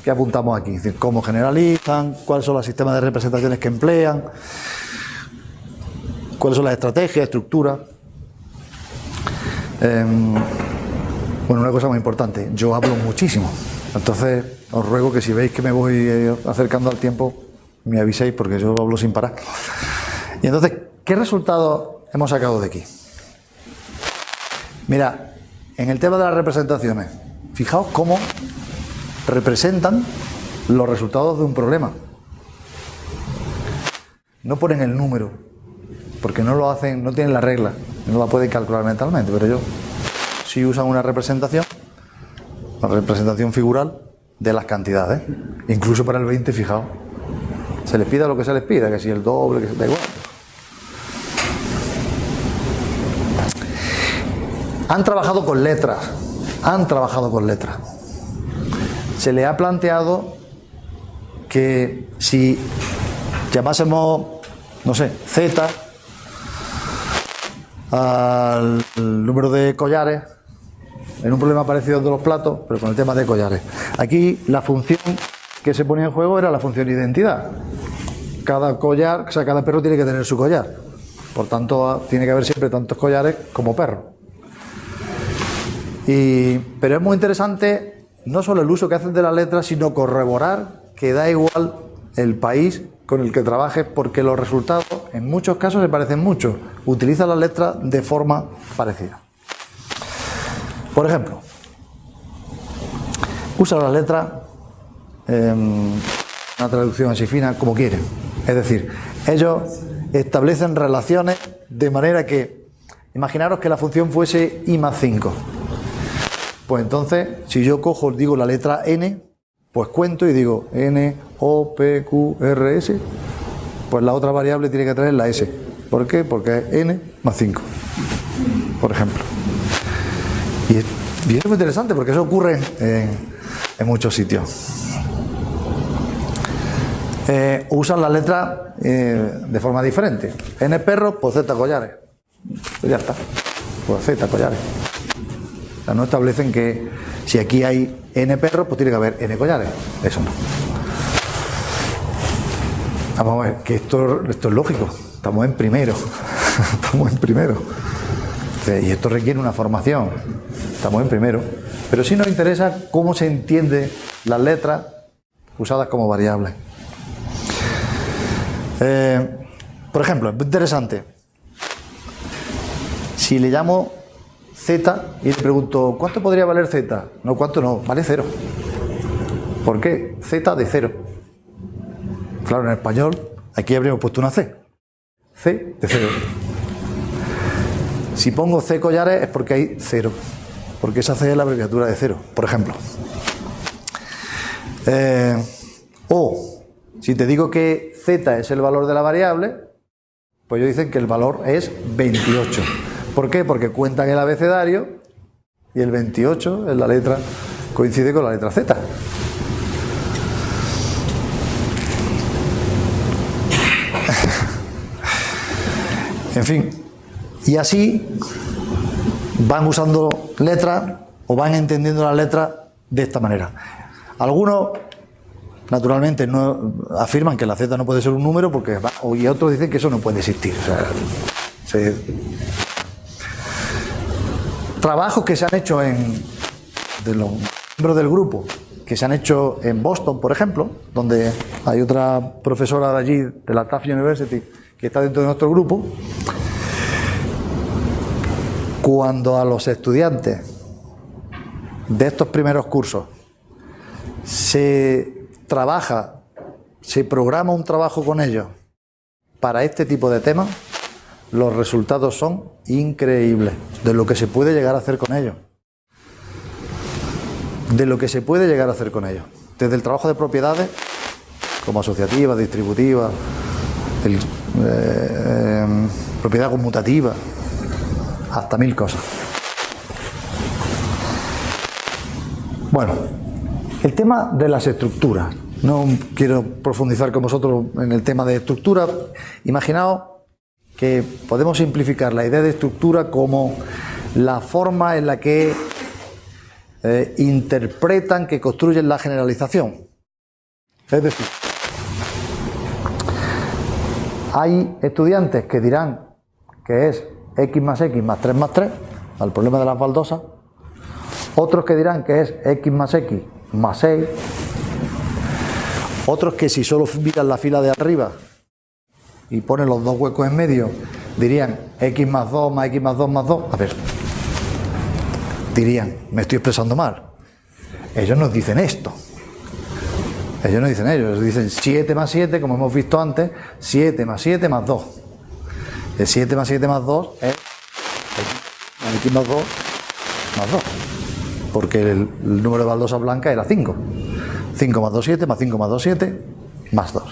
que apuntamos aquí. Es decir, cómo generalizan, cuáles son los sistemas de representaciones que emplean, cuáles son las estrategias, estructuras. Bueno, una cosa muy importante, yo hablo muchísimo, entonces os ruego que si veis que me voy acercando al tiempo, me aviséis porque yo hablo sin parar. Y entonces, ¿qué resultado hemos sacado de aquí? Mira, en el tema de las representaciones, fijaos cómo representan los resultados de un problema. No ponen el número, porque no lo hacen, no tienen la regla, no la pueden calcular mentalmente, pero ellos sí usan una representación figural de las cantidades, incluso para el 20, fijaos, se les pida lo que se les pida, que si el doble, que da igual. Han trabajado con letras, se le ha planteado que si llamásemos, no sé, Z al número de collares, en un problema parecido al de los platos, pero con el tema de collares. Aquí la función que se ponía en juego era la función identidad. Cada collar, o sea, cada perro tiene que tener su collar. Por tanto, tiene que haber siempre tantos collares como perros. Pero es muy interesante no solo el uso que hacen de las letras, sino corroborar que da igual el país con el que trabajes, porque los resultados en muchos casos se parecen mucho. Utiliza las letras de forma parecida. Por ejemplo, usa las letras una traducción así fina como quieren. Es decir, ellos establecen relaciones de manera que, imaginaros que la función fuese i más 5. Pues entonces, si yo cojo, digo la letra n, pues cuento y digo n, o, p, q, r, s, pues la otra variable tiene que traer la s. ¿Por qué? Porque es n más 5, por ejemplo. Y es muy interesante porque eso ocurre en muchos sitios. Usan las letras de forma diferente. N perros, pues z collares. Pues ya está. Pues z collares. O sea, no establecen que si aquí hay n perros, pues tiene que haber n collares. Eso no. Vamos a ver, que esto es lógico. Estamos en primero. Estamos en primero. Y esto requiere una formación. Estamos en primero. Pero sí nos interesa cómo se entiende las letras usadas como variables. Por ejemplo, es interesante. Si le llamo Z y le pregunto ¿cuánto podría valer Z? No, ¿cuánto no? Vale 0. ¿Por qué? Z de 0. Claro, en español aquí habríamos puesto una C. C de 0. Si pongo C collares es porque hay 0. Porque esa C es la abreviatura de 0, por ejemplo. O si te digo que Z es el valor de la variable, pues ellos dicen que el valor es 28. ¿Por qué? Porque cuentan el abecedario y el 28 es la letra, coincide con la letra Z. En fin, y así van usando letras o van entendiendo las letras de esta manera. Algunos naturalmente no afirman que la Z no puede ser un número porque y otros dicen que eso no puede existir. O sea, trabajos que se han hecho de los miembros del grupo, que se han hecho en Boston, por ejemplo, donde hay otra profesora de allí, de la Tufts University, que está dentro de nuestro grupo. Cuando a los estudiantes de estos primeros cursos se trabaja, se programa un trabajo con ellos para este tipo de temas, los resultados son increíbles de lo que se puede llegar a hacer con ellos. De lo que se puede llegar a hacer con ellos. Desde el trabajo de propiedades, como asociativa, distributiva, propiedad conmutativa, hasta 1000 cosas. Bueno, el tema de las estructuras. No quiero profundizar con vosotros en el tema de estructura. Imaginaos que podemos simplificar la idea de estructura como la forma en la que interpretan, que construyen la generalización. Es decir, hay estudiantes que dirán que es x más 3 más 3, al problema de las baldosas. Otros que dirán que es x más 6. Otros que si solo miran la fila de arriba y ponen los dos huecos en medio, dirían x más 2 más x más 2 más 2. A ver, dirían, me estoy expresando mal. Ellos nos dicen esto. Ellos dicen 7 más 7, como hemos visto antes, 7 más 7 más 2. El 7 más 7 más 2 es x más 2 más 2. Porque el número de baldosas blancas era 5. 5 más 2, 7, más 5 más 2, 7, más 2.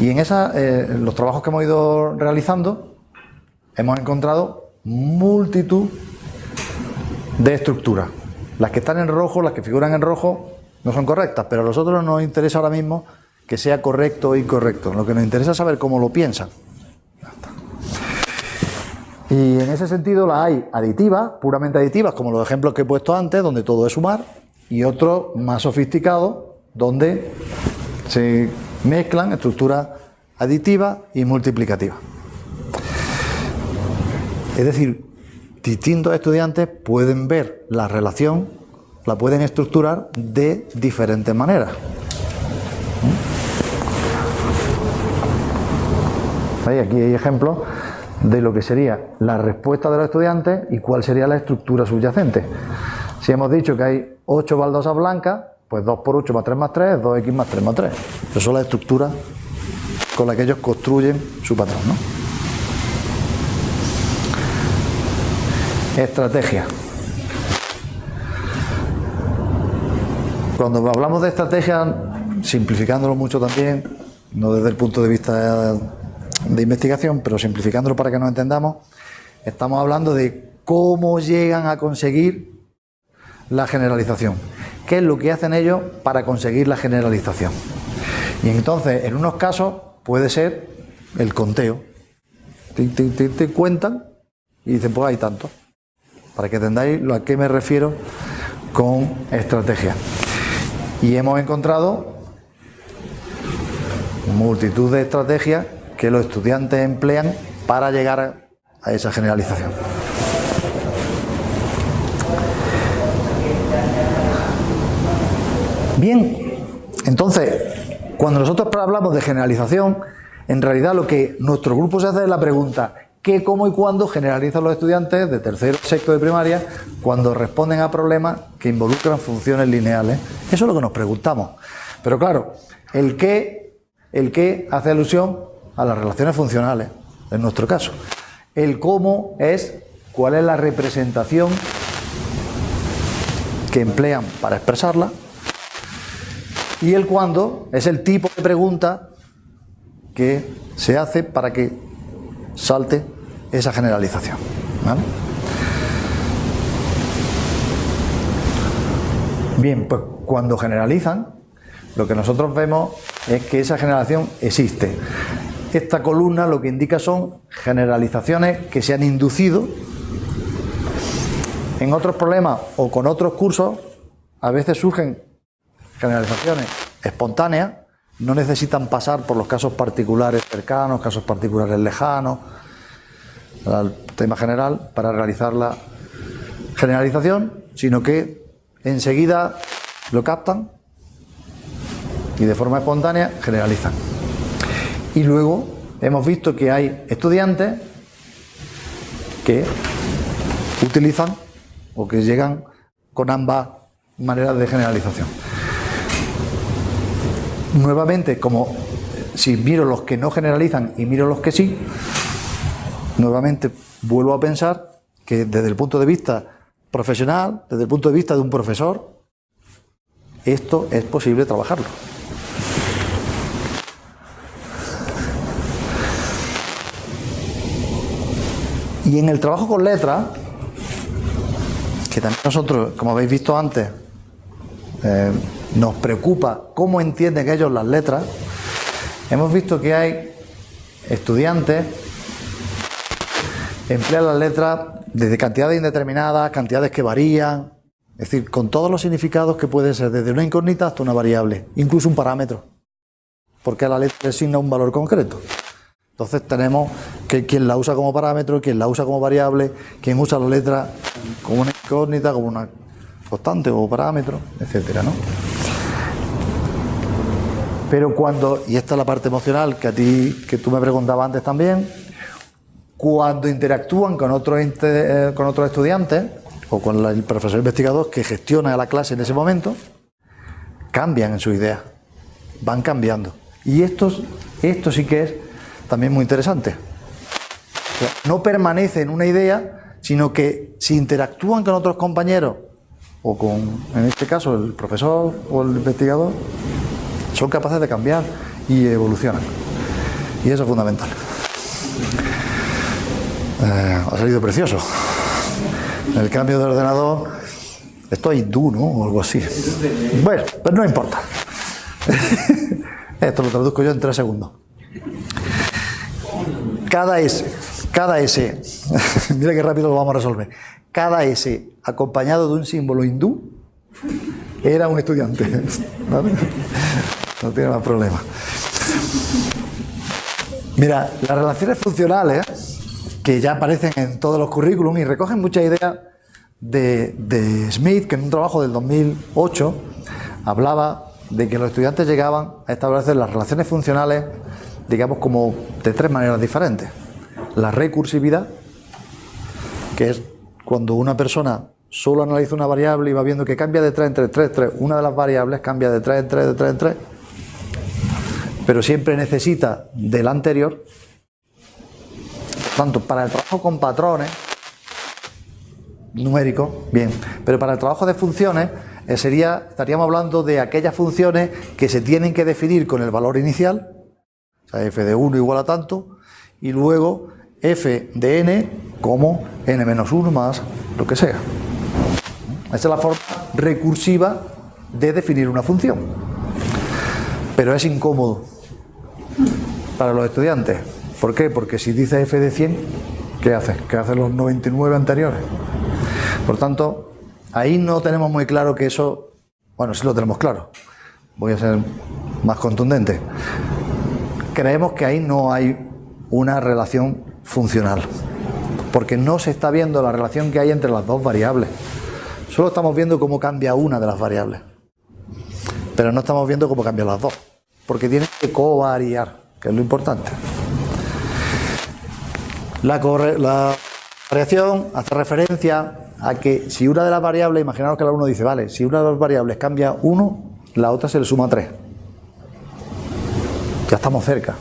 Y en los trabajos que hemos ido realizando, hemos encontrado multitud de estructuras. Las que están en rojo, las que figuran en rojo, no son correctas, pero a nosotros no nos interesa ahora mismo que sea correcto o incorrecto. Lo que nos interesa es saber cómo lo piensan. Y en ese sentido las hay aditivas, puramente aditivas, como los ejemplos que he puesto antes, donde todo es sumar, y otros más sofisticados, donde se mezclan estructuras aditivas y multiplicativas. Es decir, distintos estudiantes pueden ver la relación, la pueden estructurar de diferentes maneras. ¿Veis? Aquí hay ejemplos de lo que sería la respuesta de los estudiantes y cuál sería la estructura subyacente. Si hemos dicho que hay 8 baldosas blancas, pues 2 por 8 más 3 más 3 es 2x más 3 más 3. Esas son las estructuras con las que ellos construyen su patrón, ¿no? Estrategia. Cuando hablamos de estrategia, simplificándolo mucho también, no desde el punto de vista de investigación, pero simplificándolo para que nos entendamos, estamos hablando de cómo llegan a conseguir la generalización. ¿Qué es lo que hacen ellos para conseguir la generalización? Y entonces, en unos casos, puede ser el conteo. Te cuentan y dicen, pues hay tanto. Para que entendáis a qué me refiero con estrategia. Y hemos encontrado multitud de estrategias que los estudiantes emplean para llegar a esa generalización. Bien, entonces, cuando nosotros hablamos de generalización, en realidad lo que nuestro grupo se hace es la pregunta: ¿qué, cómo y cuándo generalizan los estudiantes de tercero y sexto de primaria cuando responden a problemas que involucran funciones lineales? Eso es lo que nos preguntamos. Pero claro, el qué hace alusión a las relaciones funcionales, en nuestro caso. El cómo es cuál es la representación que emplean para expresarla. Y el cuándo es el tipo de pregunta que se hace para que salte esa generalización, ¿vale? Bien, pues cuando generalizan, lo que nosotros vemos es que esa generalización existe. Esta columna lo que indica son generalizaciones que se han inducido en otros problemas o con otros cursos. A veces surgen generalizaciones espontáneas, no necesitan pasar por los casos particulares cercanos, casos particulares lejanos, al tema general para realizar la generalización, sino que enseguida lo captan y de forma espontánea generalizan. Y luego hemos visto que hay estudiantes que utilizan o que llegan con ambas maneras de generalización. Nuevamente, como si miro los que no generalizan y miro los que sí, nuevamente vuelvo a pensar que desde el punto de vista profesional, desde el punto de vista de un profesor, esto es posible trabajarlo. Y en el trabajo con letras, que también nosotros, como habéis visto antes, nos preocupa cómo entienden ellos las letras, hemos visto que hay estudiantes que emplean las letras desde cantidades indeterminadas, cantidades que varían, es decir, con todos los significados que pueden ser desde una incógnita hasta una variable, incluso un parámetro, porque a la letra le asigna un valor concreto. Entonces tenemos que quien la usa como parámetro, quien la usa como variable, quien usa la letra como una incógnita, como una constante o parámetro, etcétera, ¿no? Pero cuando, y esta es la parte emocional que tú me preguntabas antes también, cuando interactúan con otros estudiantes o con el profesor investigador que gestiona la clase en ese momento, cambian en su idea, van cambiando. Y esto sí que es también muy interesante. O sea, no permanece en una idea, sino que si interactúan con otros compañeros o con, en este caso, el profesor o el investigador, son capaces de cambiar y evolucionan. Y eso es fundamental. Ha salido precioso. El cambio de ordenador, esto es hindú, ¿no? O algo así. Bueno, pero no importa. Esto lo traduzco yo en 3 segundos. Cada S, mira qué rápido lo vamos a resolver. Cada S acompañado de un símbolo hindú era un estudiante. ¿Vale? No tiene más problema. Mira, las relaciones funcionales, que ya aparecen en todos los currículums y recogen muchas ideas de Smith, que en un trabajo del 2008 hablaba de que los estudiantes llegaban a establecer las relaciones funcionales, digamos, como de 3 maneras diferentes. La recursividad, que es cuando una persona solo analiza una variable y va viendo que cambia de 3 en 3, una de las variables cambia de 3 en 3, de 3 en 3, pero siempre necesita del anterior. Por tanto, para el trabajo con patrones numéricos, bien, pero para el trabajo de funciones estaríamos hablando de aquellas funciones que se tienen que definir con el valor inicial, o sea, f de 1 igual a tanto, y luego f de n como n menos 1 más lo que sea. Esa es la forma recursiva de definir una función. Pero es incómodo para los estudiantes. ¿Por qué? Porque si dice f de 100, ¿qué hace? ¿Qué hacen los 99 anteriores? Por tanto, ahí no tenemos muy claro que eso... Bueno, sí lo tenemos claro. Voy a ser más contundente. Creemos que ahí no hay una relación funcional, porque no se está viendo la relación que hay entre las dos variables. Solo estamos viendo cómo cambia una de las variables, pero no estamos viendo cómo cambian las dos, porque tienen que covariar, que es lo importante. La variación hace referencia a que si una de las variables, imaginaos que el alumno dice, vale, si una de las variables cambia 1, la otra se le suma 3. Ya estamos cerca.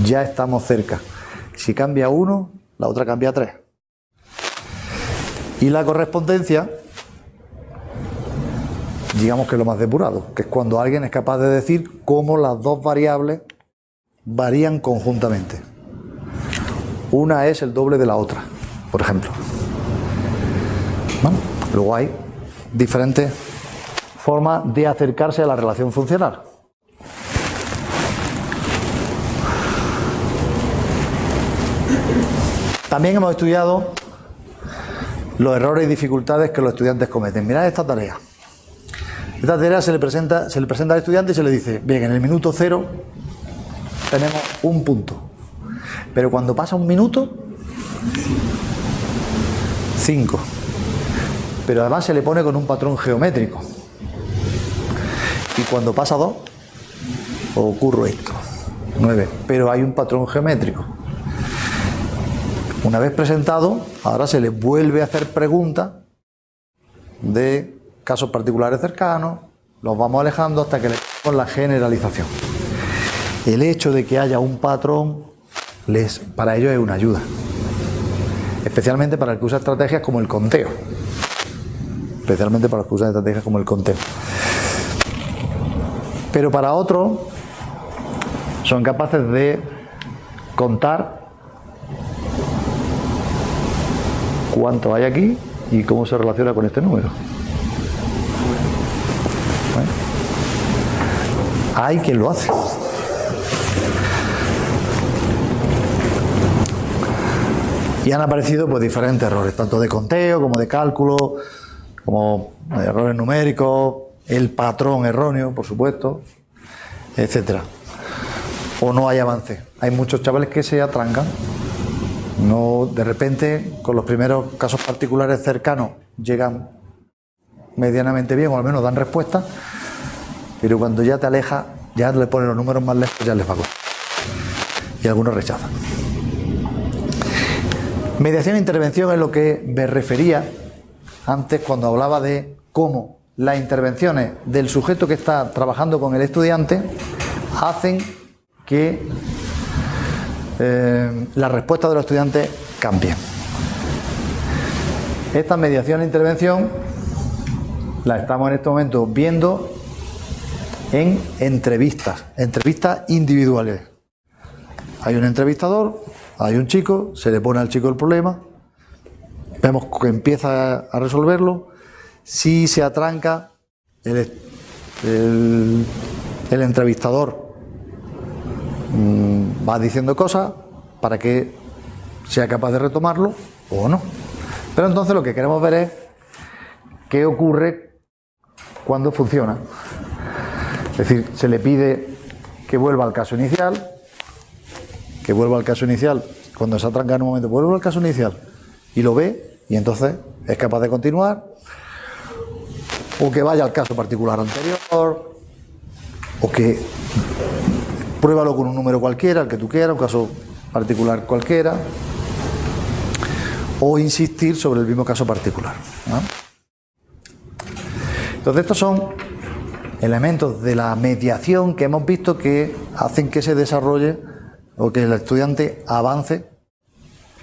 Ya estamos cerca. Si cambia 1, la otra cambia 3. Y la correspondencia, digamos que es lo más depurado, que es cuando alguien es capaz de decir cómo las dos variables varían conjuntamente. Una es el doble de la otra, por ejemplo. ¿Vale? Luego hay diferentes formas de acercarse a la relación funcional. También hemos estudiado los errores y dificultades que los estudiantes cometen. Mirad esta tarea. Esta tarea se le presenta al estudiante y se le dice, bien, en el minuto 0 tenemos un punto. Pero cuando pasa un minuto, 5. Pero además se le pone con un patrón geométrico. Y cuando pasa 2, ocurre esto, 9. Pero hay un patrón geométrico. Una vez presentado, ahora se le vuelve a hacer preguntas de casos particulares cercanos, los vamos alejando hasta que le con la generalización. El hecho de que haya un patrón para ellos es una ayuda, especialmente para el que usa estrategias como el conteo. Pero para otros son capaces de contar cuánto hay aquí y cómo se relaciona con este número. ¿Vale? Hay quien lo hace. Y han aparecido pues diferentes errores, tanto de conteo como de cálculo, como errores numéricos, el patrón erróneo, por supuesto, etcétera. o no hay avance. Hay muchos chavales que se atrancan. No, de repente, con los primeros casos particulares cercanos, llegan medianamente bien, o al menos dan respuesta, pero cuando ya te alejas, ya le ponen los números más lejos, ya les va a costar. Y algunos rechazan. Mediación e intervención es lo que me refería antes cuando hablaba de cómo las intervenciones del sujeto que está trabajando con el estudiante hacen que la respuesta de los estudiantes cambie. Esta mediación e intervención la estamos en este momento viendo en entrevistas individuales. Hay un entrevistador, hay un chico, se le pone al chico el problema, vemos que empieza a resolverlo. Si se atranca, el entrevistador va diciendo cosas para que sea capaz de retomarlo o no. Pero entonces lo que queremos ver es qué ocurre cuando funciona. Es decir, se le pide que vuelva al caso inicial, cuando se atranca en un momento, vuelve al caso inicial y lo ve y entonces es capaz de continuar, o que vaya al caso particular anterior, o que pruébalo con un número cualquiera, el que tú quieras, un caso particular cualquiera, o insistir sobre el mismo caso particular, ¿no? Entonces estos son elementos de la mediación que hemos visto que hacen que se desarrolle o que el estudiante avance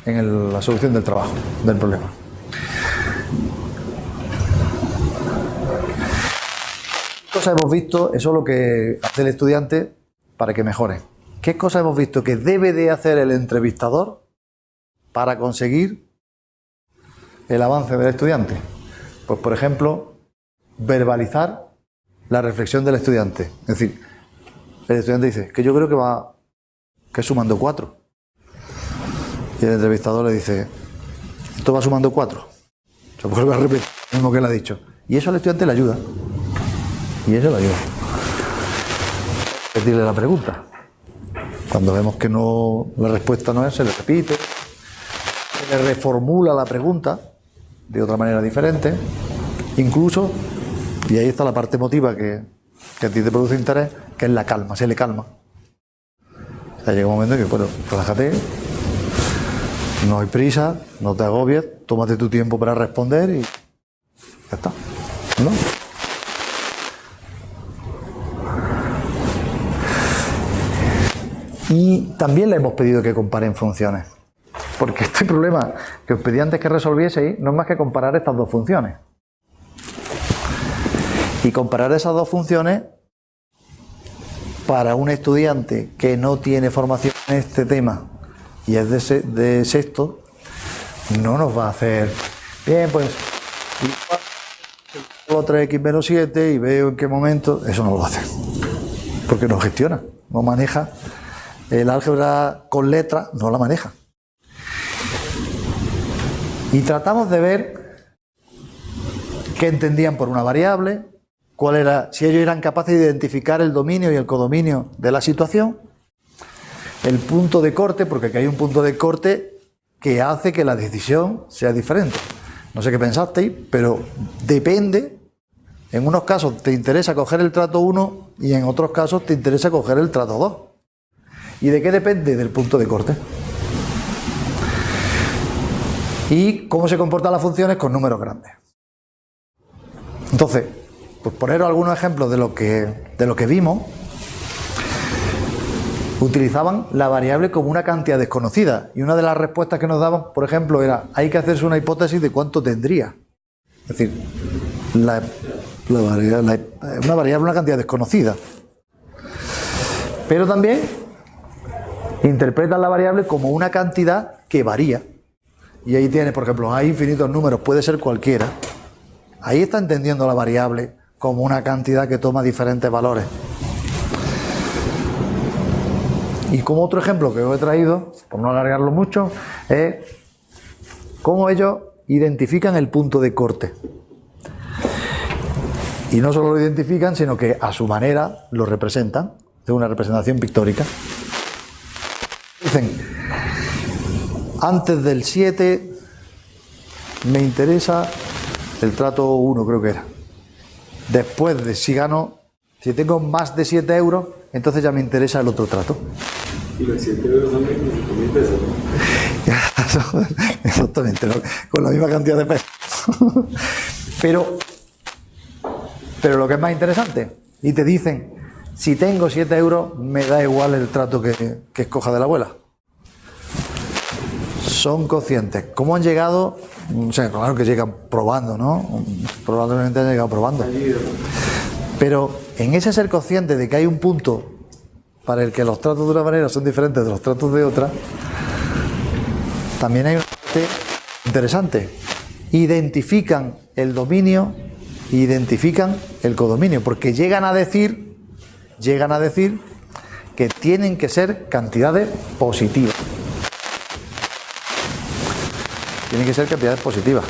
en la solución del trabajo, del problema. ¿Qué cosas hemos visto? Eso es lo que hace el estudiante para que mejore. ¿Qué cosas hemos visto que debe de hacer el entrevistador para conseguir el avance del estudiante? Pues, por ejemplo, verbalizar la reflexión del estudiante. Es decir, el estudiante dice que yo creo que es sumando 4. Y el entrevistador le dice, esto va sumando 4. Se vuelve a repetir lo mismo que él ha dicho. Y eso al estudiante le ayuda. Repetirle la pregunta. Cuando vemos que la respuesta no es, se le repite, se le reformula la pregunta de otra manera diferente. Incluso, y ahí está la parte emotiva que a ti te produce interés, que es la calma, se le calma. O sea, llega un momento en que, bueno, relájate, no hay prisa, no te agobies, tómate tu tiempo para responder y ya está, ¿no? Y también le hemos pedido que comparen funciones, porque este problema que os pedí antes que resolvieseis no es más que comparar estas dos funciones. Y comparar esas dos funciones para un estudiante que no tiene formación en este tema y es de sexto, no nos va a hacer bien, pues igual 3x menos 7 y veo en qué momento. Eso no lo hace, porque no gestiona, no maneja el álgebra con letras, no la maneja. Y tratamos de ver qué entendían por una variable, cuál era, si ellos eran capaces de identificar el dominio y el codominio de la situación, el punto de corte, porque aquí hay un punto de corte que hace que la decisión sea diferente. No sé qué pensasteis, pero depende. En unos casos te interesa coger el trato 1 y en otros casos te interesa coger el trato 2. ¿Y de qué depende? Del punto de corte. Y cómo se comportan las funciones con números grandes. Entonces, pues poneros algunos ejemplos de lo que vimos. Utilizaban la variable como una cantidad desconocida. Y una de las respuestas que nos daban, por ejemplo, era: hay que hacerse una hipótesis de cuánto tendría. Es decir, una variable, una cantidad desconocida. Pero también interpretan la variable como una cantidad que varía. Y ahí tienes, por ejemplo, hay infinitos números, puede ser cualquiera. Ahí está entendiendo la variable como una cantidad que toma diferentes valores. Y como otro ejemplo que os he traído, por no alargarlo mucho, es cómo ellos identifican el punto de corte. Y no solo lo identifican, sino que a su manera lo representan, de una representación pictórica. Dicen, antes del 7 me interesa el trato 1, creo que era. Después de si gano, si tengo más de 7 euros, entonces ya me interesa el otro trato. Y los 7 euros son 25.000 pesos, ¿no? Exactamente, ¿no? Con la misma cantidad de pesos. Pero lo que es más interesante, y te dicen, si tengo 7 euros, me da igual el trato que escoja de la abuela. Son conscientes. ¿Cómo han llegado? O sea, claro que llegan probando, ¿no? Probablemente han llegado probando. Pero en ese ser consciente de que hay un punto para el que los tratos de una manera son diferentes de los tratos de otra, también hay una parte interesante. Identifican el dominio, identifican el codominio, porque llegan a decir que tienen que ser cantidades positivas. Tienen que ser cantidades positivas.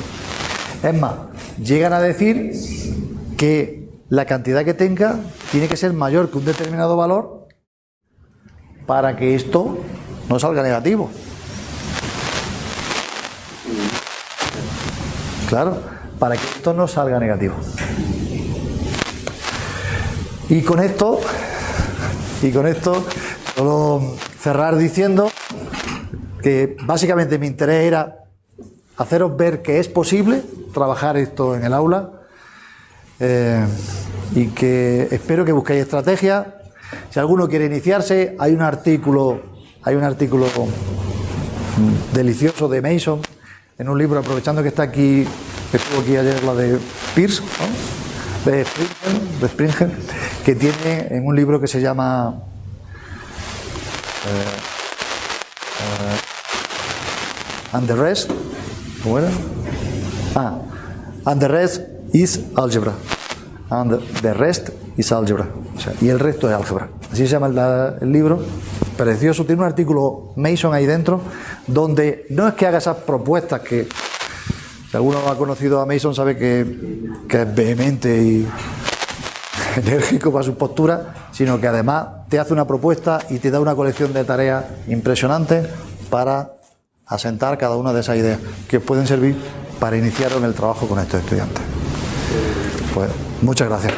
Es más, llegan a decir que la cantidad que tenga tiene que ser mayor que un determinado valor para que esto no salga negativo. Claro, para que esto no salga negativo. Y con esto, solo cerrar diciendo que básicamente mi interés era haceros ver que es posible trabajar esto en el aula, y que espero que busquéis estrategias. Si alguno quiere iniciarse, hay un artículo delicioso de Mason en un libro, aprovechando que está aquí, que estuvo aquí ayer, la de Peirce, ¿no? de Springer, que tiene en un libro que se llama And the Rest, ¿cómo era? And the Rest is Algebra. And the Rest is Algebra. O sea, y el resto es álgebra. Así se llama el libro. Precioso. Tiene un artículo Mason ahí dentro, donde no es que haga esas propuestas que, si alguno ha conocido a Mason, sabe que es vehemente y enérgico para su postura, sino que además te hace una propuesta y te da una colección de tareas impresionantes para asentar cada una de esas ideas que os pueden servir para iniciaros en el trabajo con estos estudiantes. Pues muchas gracias.